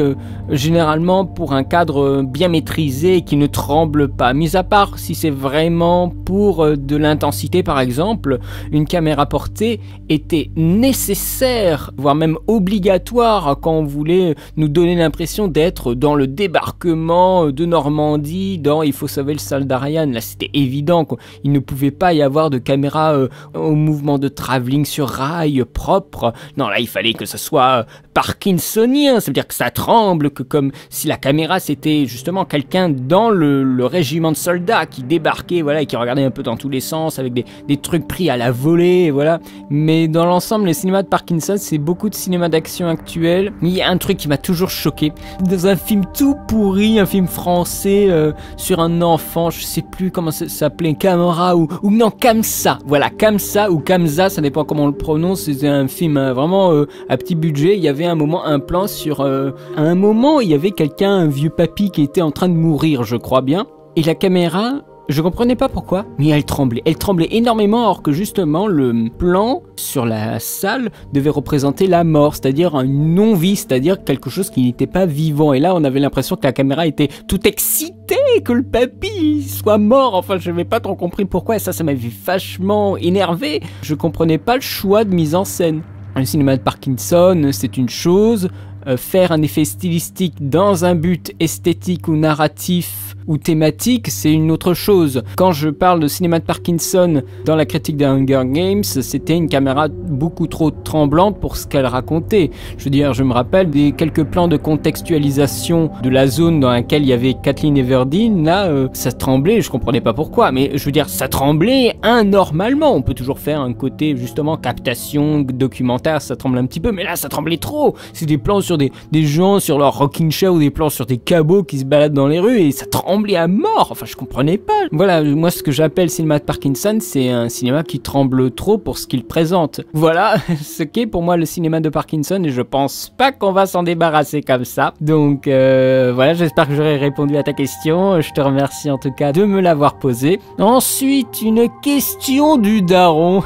généralement pour un cadre bien maîtrisé et qui ne tremble pas. Mis à part si c'est vraiment pour de l'intensité, par exemple, une caméra portée était nécessaire, voire même obligatoire quand on voulait nous donner l'impression d'être dans le débarquement de Normandie, dans Il faut sauver le soldat Ryan. Là, c'était évident, quoi. Il ne pouvait pas y avoir de caméra au mouvement de travelling sur rail propre. Non, là, il fallait que ce soit parkinsonien, ça veut dire que ça tremble, que comme si la caméra c'était justement quelqu'un dans le régiment de soldats qui débarquait, voilà, et qui regardait un peu dans tous les sens avec des trucs pris à la volée, voilà. Mais dans l'ensemble, le cinéma de Parkinson, c'est beaucoup de cinéma d'action actuel. Mais il y a un truc qui m'a toujours choqué. Dans un film tout pourri, un film français sur un enfant, je sais plus comment ça s'appelait, Camera ou non, Kamsa. Voilà, Kamsa ou Kamsa, ça dépend comment on le prononce. C'était un film vraiment à petit budget. Il y avait un moment, un plan sur... à un moment, il y avait quelqu'un, un vieux papy qui était en train de mourir, je crois bien. Et la caméra... Je comprenais pas pourquoi, mais elle tremblait énormément, alors que justement le plan sur la salle devait représenter la mort, c'est-à-dire un non-vie, c'est-à-dire quelque chose qui n'était pas vivant. Et là, on avait l'impression que la caméra était tout excitée, que le papy soit mort. Enfin, je n'avais pas trop compris pourquoi, et ça m'avait vachement énervé. Je comprenais pas le choix de mise en scène. Le cinéma de Parkinson, c'est une chose. Faire un effet stylistique dans un but esthétique ou narratif ou thématique, c'est une autre chose. Quand je parle de cinéma de Parkinson dans la critique des Hunger Games, c'était une caméra beaucoup trop tremblante pour ce qu'elle racontait. Je veux dire, je me rappelle des quelques plans de contextualisation de la zone dans laquelle il y avait Kathleen Everdeen. Là, ça tremblait, je comprenais pas pourquoi, mais je veux dire, ça tremblait anormalement. On peut toujours faire un côté, justement, captation, documentaire, ça tremble un petit peu, mais là, ça tremblait trop. C'est des plans sur des gens sur leur rocking chair ou des plans sur des cabots qui se baladent dans les rues et ça tremblait à mort. Enfin, je comprenais pas. Voilà, moi, ce que j'appelle cinéma de Parkinson, c'est un cinéma qui tremble trop pour ce qu'il présente. Voilà ce qu'est pour moi le cinéma de Parkinson et je pense pas qu'on va s'en débarrasser comme ça. Donc, voilà, j'espère que j'aurai répondu à ta question. Je te remercie en tout cas de me l'avoir posée. Ensuite, une question du daron.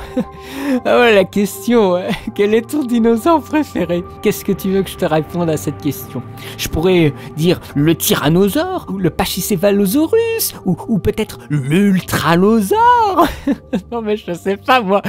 Ah ouais, la question, quel est ton dinosaure préféré? Qu'est-ce que tu veux que je te réponde à cette question? Je pourrais dire le tyrannosaure, ou le pachycéphalosaurus, ou peut-être l'ultralosaure. Non mais je sais pas moi.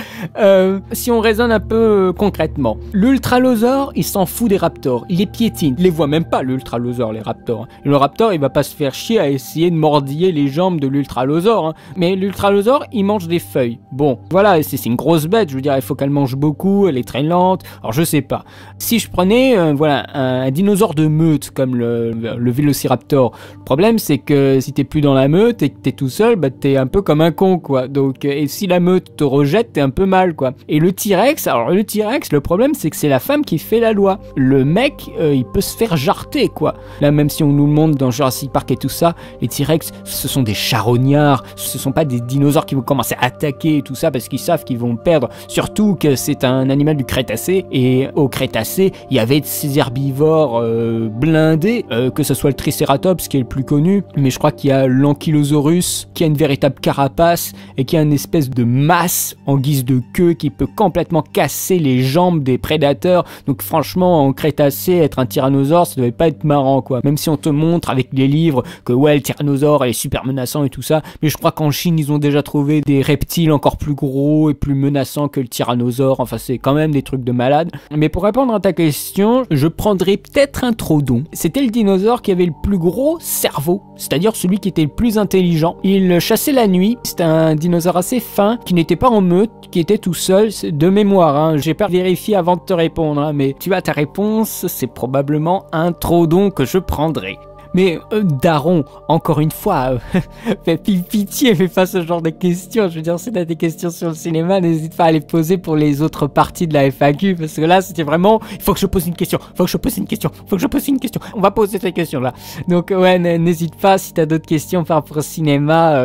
Si on raisonne un peu concrètement, l'ultralosaure, il s'en fout des raptors, il les piétine. Il les voit même pas l'ultralosaure, les raptors. Le raptor, il va pas se faire chier à essayer de mordiller les jambes de l'ultralosaure. Hein. Mais l'ultralosaure, il mange des feuilles. Bon, voilà, c'est une grosse bête. Je veux dire, il faut qu'elle mange beaucoup, elle est très lente. Alors je sais pas. Si je prenais voilà, un dinosaure de meute comme le vélociraptor, le problème c'est que si t'es plus dans la meute et que t'es tout seul, bah t'es un peu comme un con quoi. Donc et si la meute te rejette, t'es un peu mal quoi. Et le T-Rex, alors le T-Rex, le problème c'est que c'est la femme qui fait la loi. Le mec, il peut se faire jarter quoi. Là même si on nous le montre dans Jurassic Park et tout ça, les T-Rex ce sont des charognards, ce sont pas des dinosaures qui vont commencer à attaquer et tout ça parce qu'ils savent qu'ils vont perdre. Surtout que c'est un animal du Crétacé et au Crétacé, il y avait ces herbivores blindés, que ce soit le Triceratops qui est le plus connu, mais je crois qu'il y a l'Ankylosaurus qui a une véritable carapace et qui a une espèce de masse en guise de queue qui peut complètement casser les jambes des prédateurs. Donc franchement, en Crétacé, être un tyrannosaure, ça devait pas être marrant quoi. Même si on te montre avec les livres que ouais, le tyrannosaure est super menaçant et tout ça, mais je crois qu'en Chine, ils ont déjà trouvé des reptiles encore plus gros et plus menaçants que le tyrannosaure. Enfin, c'est quand même des trucs de malade. Mais pour répondre à ta question, je prendrais peut-être un Troodon. C'était le dinosaure qui avait le plus gros cerveau, c'est-à-dire celui qui était le plus intelligent. Il chassait la nuit. C'était un dinosaure assez fin, qui n'était pas en meute, qui était tout seul, de mémoire. Hein. J'ai pas vérifié avant de te répondre, hein, mais tu as ta réponse, c'est probablement un Troodon que je prendrais. Mais Daron, encore une fois, fais pitié, fais pas ce genre de questions. Je veux dire, si t'as des questions sur le cinéma, n'hésite pas à les poser pour les autres parties de la FAQ, parce que là, c'était vraiment, il faut que je pose une question, on va poser cette question-là. Donc ouais, n'hésite pas, si t'as d'autres questions par rapport au cinéma,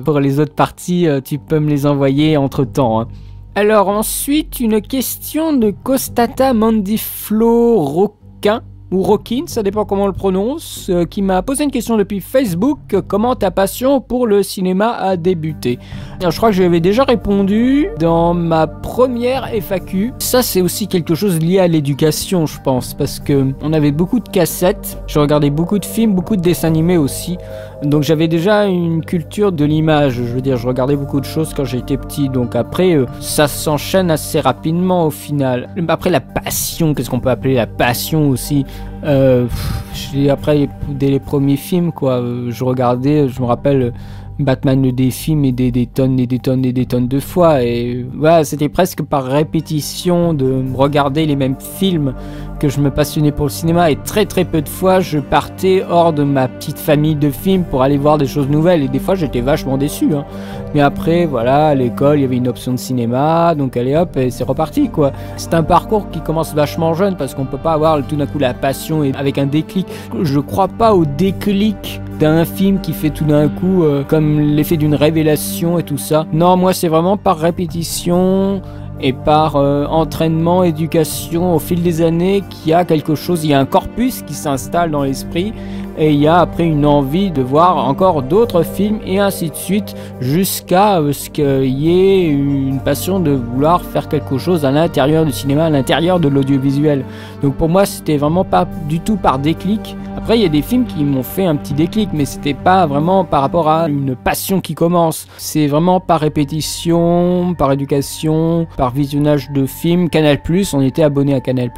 pour les autres parties, tu peux me les envoyer entre-temps, hein. Alors ensuite, une question de Costata Mandiflo Roquin, ou Rockin, ça dépend comment on le prononce, qui m'a posé une question depuis Facebook. Comment ta passion pour le cinéma a débuté? Alors, je crois que je lui avais déjà répondu dans ma première FAQ. Ça, c'est aussi quelque chose lié à l'éducation, je pense, parce que on avait beaucoup de cassettes, je regardais beaucoup de films, beaucoup de dessins animés aussi, donc j'avais déjà une culture de l'image. Je veux dire, je regardais beaucoup de choses quand j'étais petit, donc après, ça s'enchaîne assez rapidement au final. Après, la passion, qu'est-ce qu'on peut appeler la passion aussi? Après, dès les premiers films, quoi, je regardais, je me rappelle, Batman le défi, mais des tonnes et des tonnes et des tonnes de fois, et voilà, c'était presque par répétition de regarder les mêmes films que je me passionnais pour le cinéma, et très très peu de fois je partais hors de ma petite famille de films pour aller voir des choses nouvelles, et des fois j'étais vachement déçu, hein. Mais après, voilà, à l'école il y avait une option de cinéma, donc allez hop, et c'est reparti, quoi. C'est un parcours qui commence vachement jeune, parce qu'on peut pas avoir tout d'un coup la passion et avec un déclic. Je crois pas au déclic d'un film qui fait tout d'un coup comme l'effet d'une révélation et tout ça. Non, moi c'est vraiment par répétition et par entraînement, éducation au fil des années qu'il y a quelque chose, il y a un corpus qui s'installe dans l'esprit, et il y a après une envie de voir encore d'autres films et ainsi de suite, jusqu'à ce qu'il y ait une passion de vouloir faire quelque chose à l'intérieur du cinéma, à l'intérieur de l'audiovisuel. Donc pour moi c'était vraiment pas du tout par déclic. Après il y a des films qui m'ont fait un petit déclic, mais c'était pas vraiment par rapport à une passion qui commence. C'est vraiment par répétition, par éducation, par visionnage de films. Canal+, on était abonné à Canal+,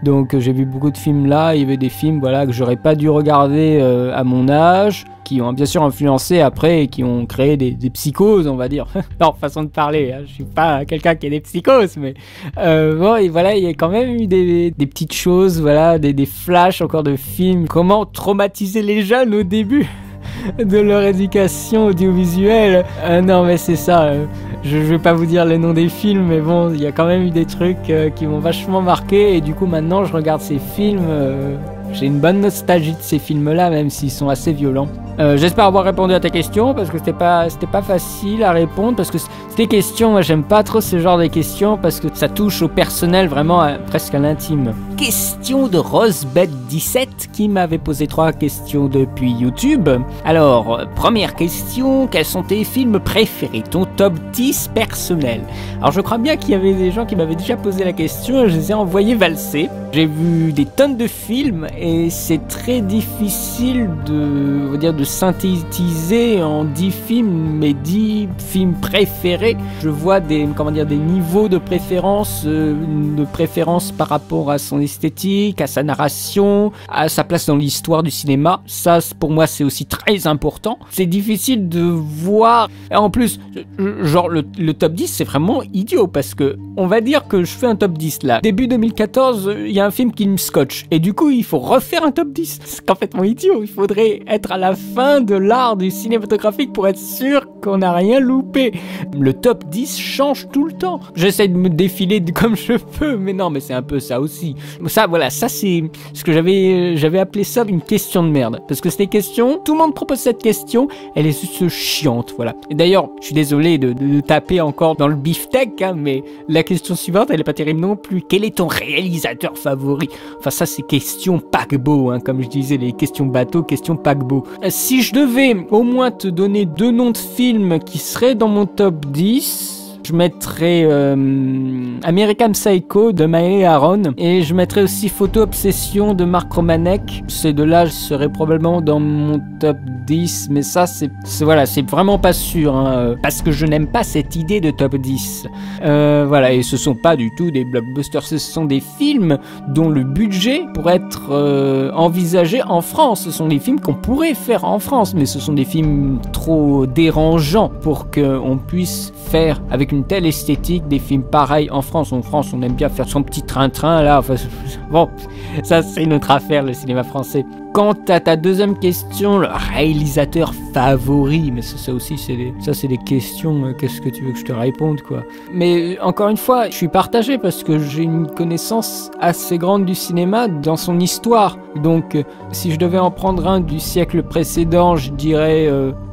donc j'ai vu beaucoup de films là. Il y avait des films, voilà, que j'aurais pas dû regarder à mon âge, qui ont bien sûr influencé après et qui ont créé des psychoses, on va dire. Non, façon de parler, hein. Je suis pas quelqu'un qui a des psychoses, mais bon, et voilà, il y a quand même eu des petites choses, voilà, des flashs encore de films. Comment traumatiser les jeunes au début de leur éducation audiovisuelle. Non, mais c'est ça. Je vais pas vous dire les noms des films, mais bon, il y a quand même eu des trucs qui m'ont vachement marqué, et du coup maintenant je regarde ces films. J'ai une bonne nostalgie de ces films-là, même s'ils sont assez violents. J'espère avoir répondu à ta question, parce que c'était pas facile à répondre, parce que ces questions, moi j'aime pas trop ce genre de questions, parce que ça touche au personnel, vraiment presque à l'intime. Question de Rosebud17, qui m'avait posé 3 questions depuis YouTube. Alors, première question, quels sont tes films préférés, ton top 10 personnel? Alors je crois bien qu'il y avait des gens qui m'avaient déjà posé la question, et je les ai envoyés valser. J'ai vu des tonnes de films, et c'est très difficile on va dire, de synthétiser en 10 films, mes 10 films préférés. Je vois des niveaux de préférence par rapport à son esthétique, à sa narration, à sa place dans l'histoire du cinéma. Ça, pour moi, c'est aussi très important. C'est difficile de voir. Et en plus, genre, le top 10, c'est vraiment idiot, parce que on va dire que je fais un top 10 là. Début 2014, il y a un film qui me scotche. Et du coup, il faut refaire un top 10. C'est complètement idiot. Il faudrait être à la fin de l'art du cinématographique pour être sûr qu'on n'a rien loupé. Le top 10 change tout le temps. J'essaie de me défiler comme je peux, mais non, mais c'est un peu ça aussi. Ça, voilà, ça c'est ce que j'avais appelé ça une question de merde. Parce que cette question, tout le monde propose cette question, elle est juste chiante, voilà. Et d'ailleurs, je suis désolé de taper encore dans le beefsteak, hein, mais la question suivante, elle est pas terrible non plus. Quel est ton réalisateur favori? Enfin, ça c'est question paquebot, hein, comme je disais, les questions bateau, questions paquebot. Si je devais au moins te donner 2 noms de films qui seraient dans mon top 10, je mettrais American Psycho de Maëlle Aaron, et je mettrais aussi Photo Obsession de Mark Romanek. Ces deux-là seraient probablement dans mon top 10, mais ça c'est vraiment pas sûr, hein, parce que je n'aime pas cette idée de top 10. Voilà, et ce sont pas du tout des blockbusters, ce sont des films dont le budget pourrait être envisagé en France. Ce sont des films qu'on pourrait faire en France, mais ce sont des films trop dérangeants pour qu'on puisse faire avec une telle esthétique des films pareils en France. En France, on aime bien faire son petit train-train là. Enfin, bon, ça c'est une autre affaire, le cinéma français. Quant à ta deuxième question, le réalisateur favori, mais ça aussi c'est des questions, qu'est-ce que tu veux que je te réponde quoi. Mais encore une fois, je suis partagé parce que j'ai une connaissance assez grande du cinéma dans son histoire. Donc si je devais en prendre un du siècle précédent, je dirais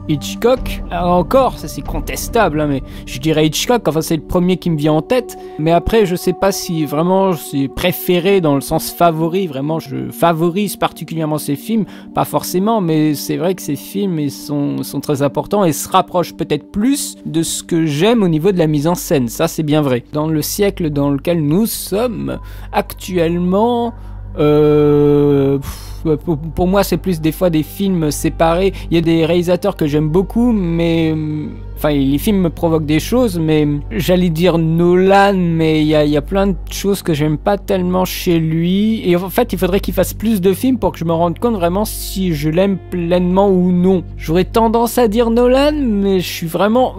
Hitchcock. Alors encore, ça c'est contestable, hein, mais je dirais Hitchcock, enfin c'est le premier qui me vient en tête. Mais après, je sais pas si vraiment c'est préféré dans le sens favori, vraiment je favorise particulièrement ces films, pas forcément, mais c'est vrai que ces films ils sont très importants et se rapprochent peut-être plus de ce que j'aime au niveau de la mise en scène, ça c'est bien vrai. Dans le siècle dans lequel nous sommes actuellement, pour moi c'est plus des fois des films séparés. Il y a des réalisateurs que j'aime beaucoup, mais enfin les films me provoquent des choses, mais j'allais dire Nolan, mais il y a plein de choses que j'aime pas tellement chez lui, et en fait il faudrait qu'il fasse plus de films pour que je me rende compte vraiment si je l'aime pleinement ou non. J'aurais tendance à dire Nolan, mais je suis vraiment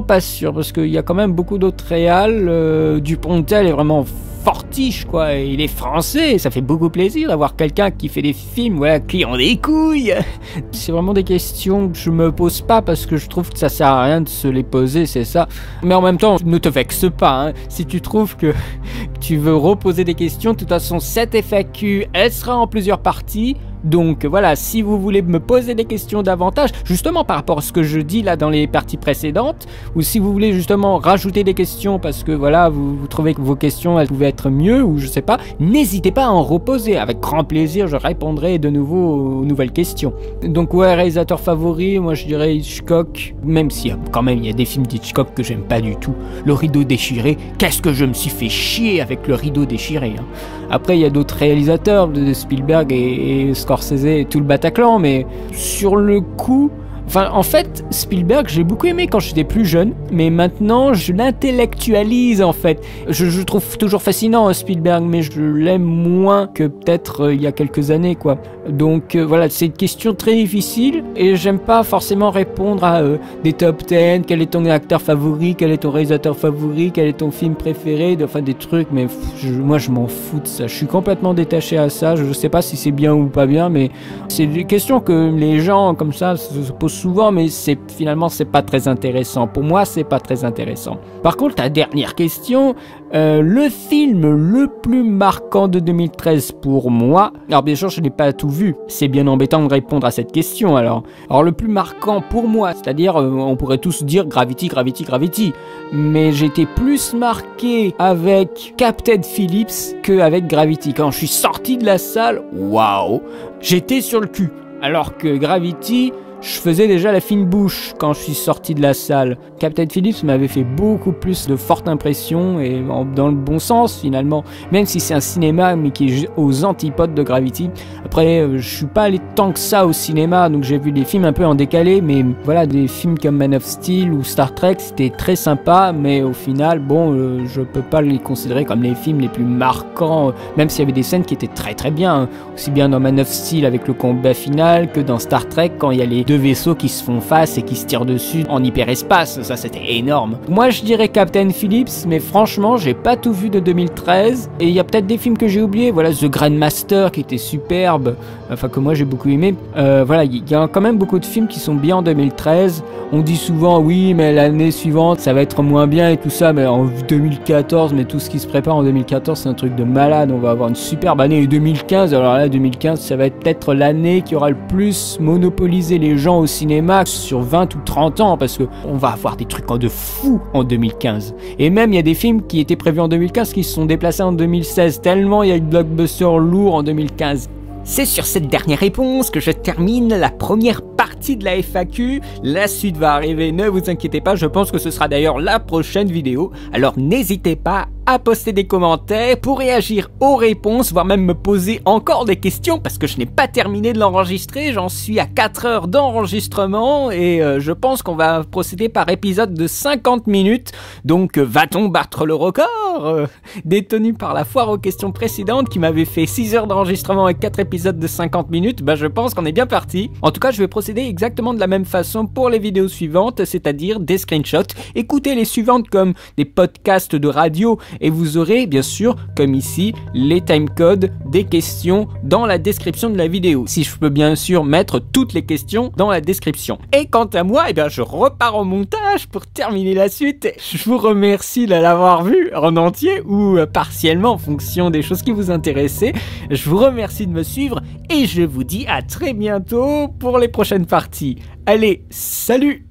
pas sûr, parce qu'il y a quand même beaucoup d'autres réals. Dupontel est vraiment fortiche quoi, et il est français, et ça fait beaucoup plaisir d'avoir quelqu'un qui fait des films, voilà, qui ont des couilles. C'est vraiment des questions que je me pose pas parce que je trouve que ça sert à rien de se les poser, c'est ça. Mais en même temps, ne te vexe pas, hein. Si tu trouves que tu veux reposer des questions, de toute façon cette FAQ, elle sera en plusieurs parties. Donc voilà, si vous voulez me poser des questions davantage, justement par rapport à ce que je dis là dans les parties précédentes, ou si vous voulez justement rajouter des questions parce que voilà, vous trouvez que vos questions elles pouvaient être mieux, ou je sais pas, n'hésitez pas à en reposer, avec grand plaisir je répondrai de nouveau aux nouvelles questions. Donc ouais, réalisateur favori, moi je dirais Hitchcock, même s'il y a quand même il y a des films d'Hitchcock que j'aime pas du tout. Le Rideau déchiré, qu'est-ce que je me suis fait chier avec Le Rideau déchiré, hein. Après il y a d'autres réalisateurs, de Spielberg et Scorsese et tout le Bataclan, mais sur le coup, enfin en fait Spielberg j'ai beaucoup aimé quand j'étais plus jeune, mais maintenant je l'intellectualise en fait. Je trouve toujours fascinant Spielberg, mais je l'aime moins que peut-être il y a quelques années quoi. Donc voilà, c'est une question très difficile et j'aime pas forcément répondre à des top 10, quel est ton acteur favori, quel est ton réalisateur favori, quel est ton film préféré, enfin des trucs, mais moi je m'en fous de ça, je suis complètement détaché à ça. Je sais pas si c'est bien ou pas bien, mais c'est des questions que les gens comme ça se posent souvent, mais finalement c'est pas très intéressant. Pour moi c'est pas très intéressant. Par contre ta dernière question, le film le plus marquant de 2013 pour moi, alors bien sûr je n'ai pas tout vu, c'est bien embêtant de répondre à cette question alors le plus marquant pour moi, c'est-à-dire on pourrait tous dire Gravity, mais j'étais plus marqué avec Captain Phillips que avec Gravity. Quand je suis sorti de la salle, waouh, j'étais sur le cul, alors que Gravity, je faisais déjà la fine bouche quand je suis sorti de la salle. Captain Phillips m'avait fait beaucoup plus de fortes impressions, et dans le bon sens finalement, même si c'est un cinéma mais qui est aux antipodes de Gravity. Après je suis pas allé tant que ça au cinéma, donc j'ai vu des films un peu en décalé, mais voilà, des films comme Man of Steel ou Star Trek c'était très sympa, mais au final bon, je peux pas les considérer comme les films les plus marquants, même s'il y avait des scènes qui étaient très bien, hein. Aussi bien dans Man of Steel avec le combat final que dans Star Trek quand il y a les deux vaisseaux qui se font face et qui se tirent dessus en hyperespace, ça c'était énorme. Moi je dirais Captain Phillips, mais franchement j'ai pas tout vu de 2013, et il y a peut-être des films que j'ai oubliés, voilà The Grandmaster qui était superbe, enfin que moi j'ai beaucoup aimé. Voilà, il y a quand même beaucoup de films qui sont bien en 2013. On dit souvent oui mais l'année suivante ça va être moins bien et tout ça, mais en 2014, mais tout ce qui se prépare en 2014 c'est un truc de malade, on va avoir une superbe année. Et 2015, alors là 2015 ça va être peut-être l'année qui aura le plus monopolisé les gens au cinéma sur 20 ou 30 ans, parce que on va avoir des trucs de fou en 2015. Et même il y a des films qui étaient prévus en 2015 qui se sont déplacés en 2016, tellement il y a eu de blockbusters lourds en 2015. C'est sur cette dernière réponse que je termine la première partie de la FAQ. La suite va arriver, ne vous inquiétez pas, je pense que ce sera d'ailleurs la prochaine vidéo. Alors n'hésitez pas à poster des commentaires pour réagir aux réponses, voire même me poser encore des questions, parce que je n'ai pas terminé de l'enregistrer, j'en suis à 4 heures d'enregistrement, et je pense qu'on va procéder par épisode de 50 minutes, donc va-t-on battre le record détenu par la foire aux questions précédentes qui m'avait fait 6 heures d'enregistrement et 4 épisodes de 50 minutes, bah je pense qu'on est bien parti. En tout cas je vais procéder procéder exactement de la même façon pour les vidéos suivantes, c'est-à-dire des screenshots. Écoutez les suivantes comme des podcasts de radio et vous aurez bien sûr, comme ici, les timecodes des questions dans la description de la vidéo. Si je peux bien sûr mettre toutes les questions dans la description. Et quant à moi, je repars au montage pour terminer la suite. Je vous remercie de l'avoir vu en entier ou partiellement en fonction des choses qui vous intéressaient. Je vous remercie de me suivre et je vous dis à très bientôt pour les prochaines parties. Allez, salut!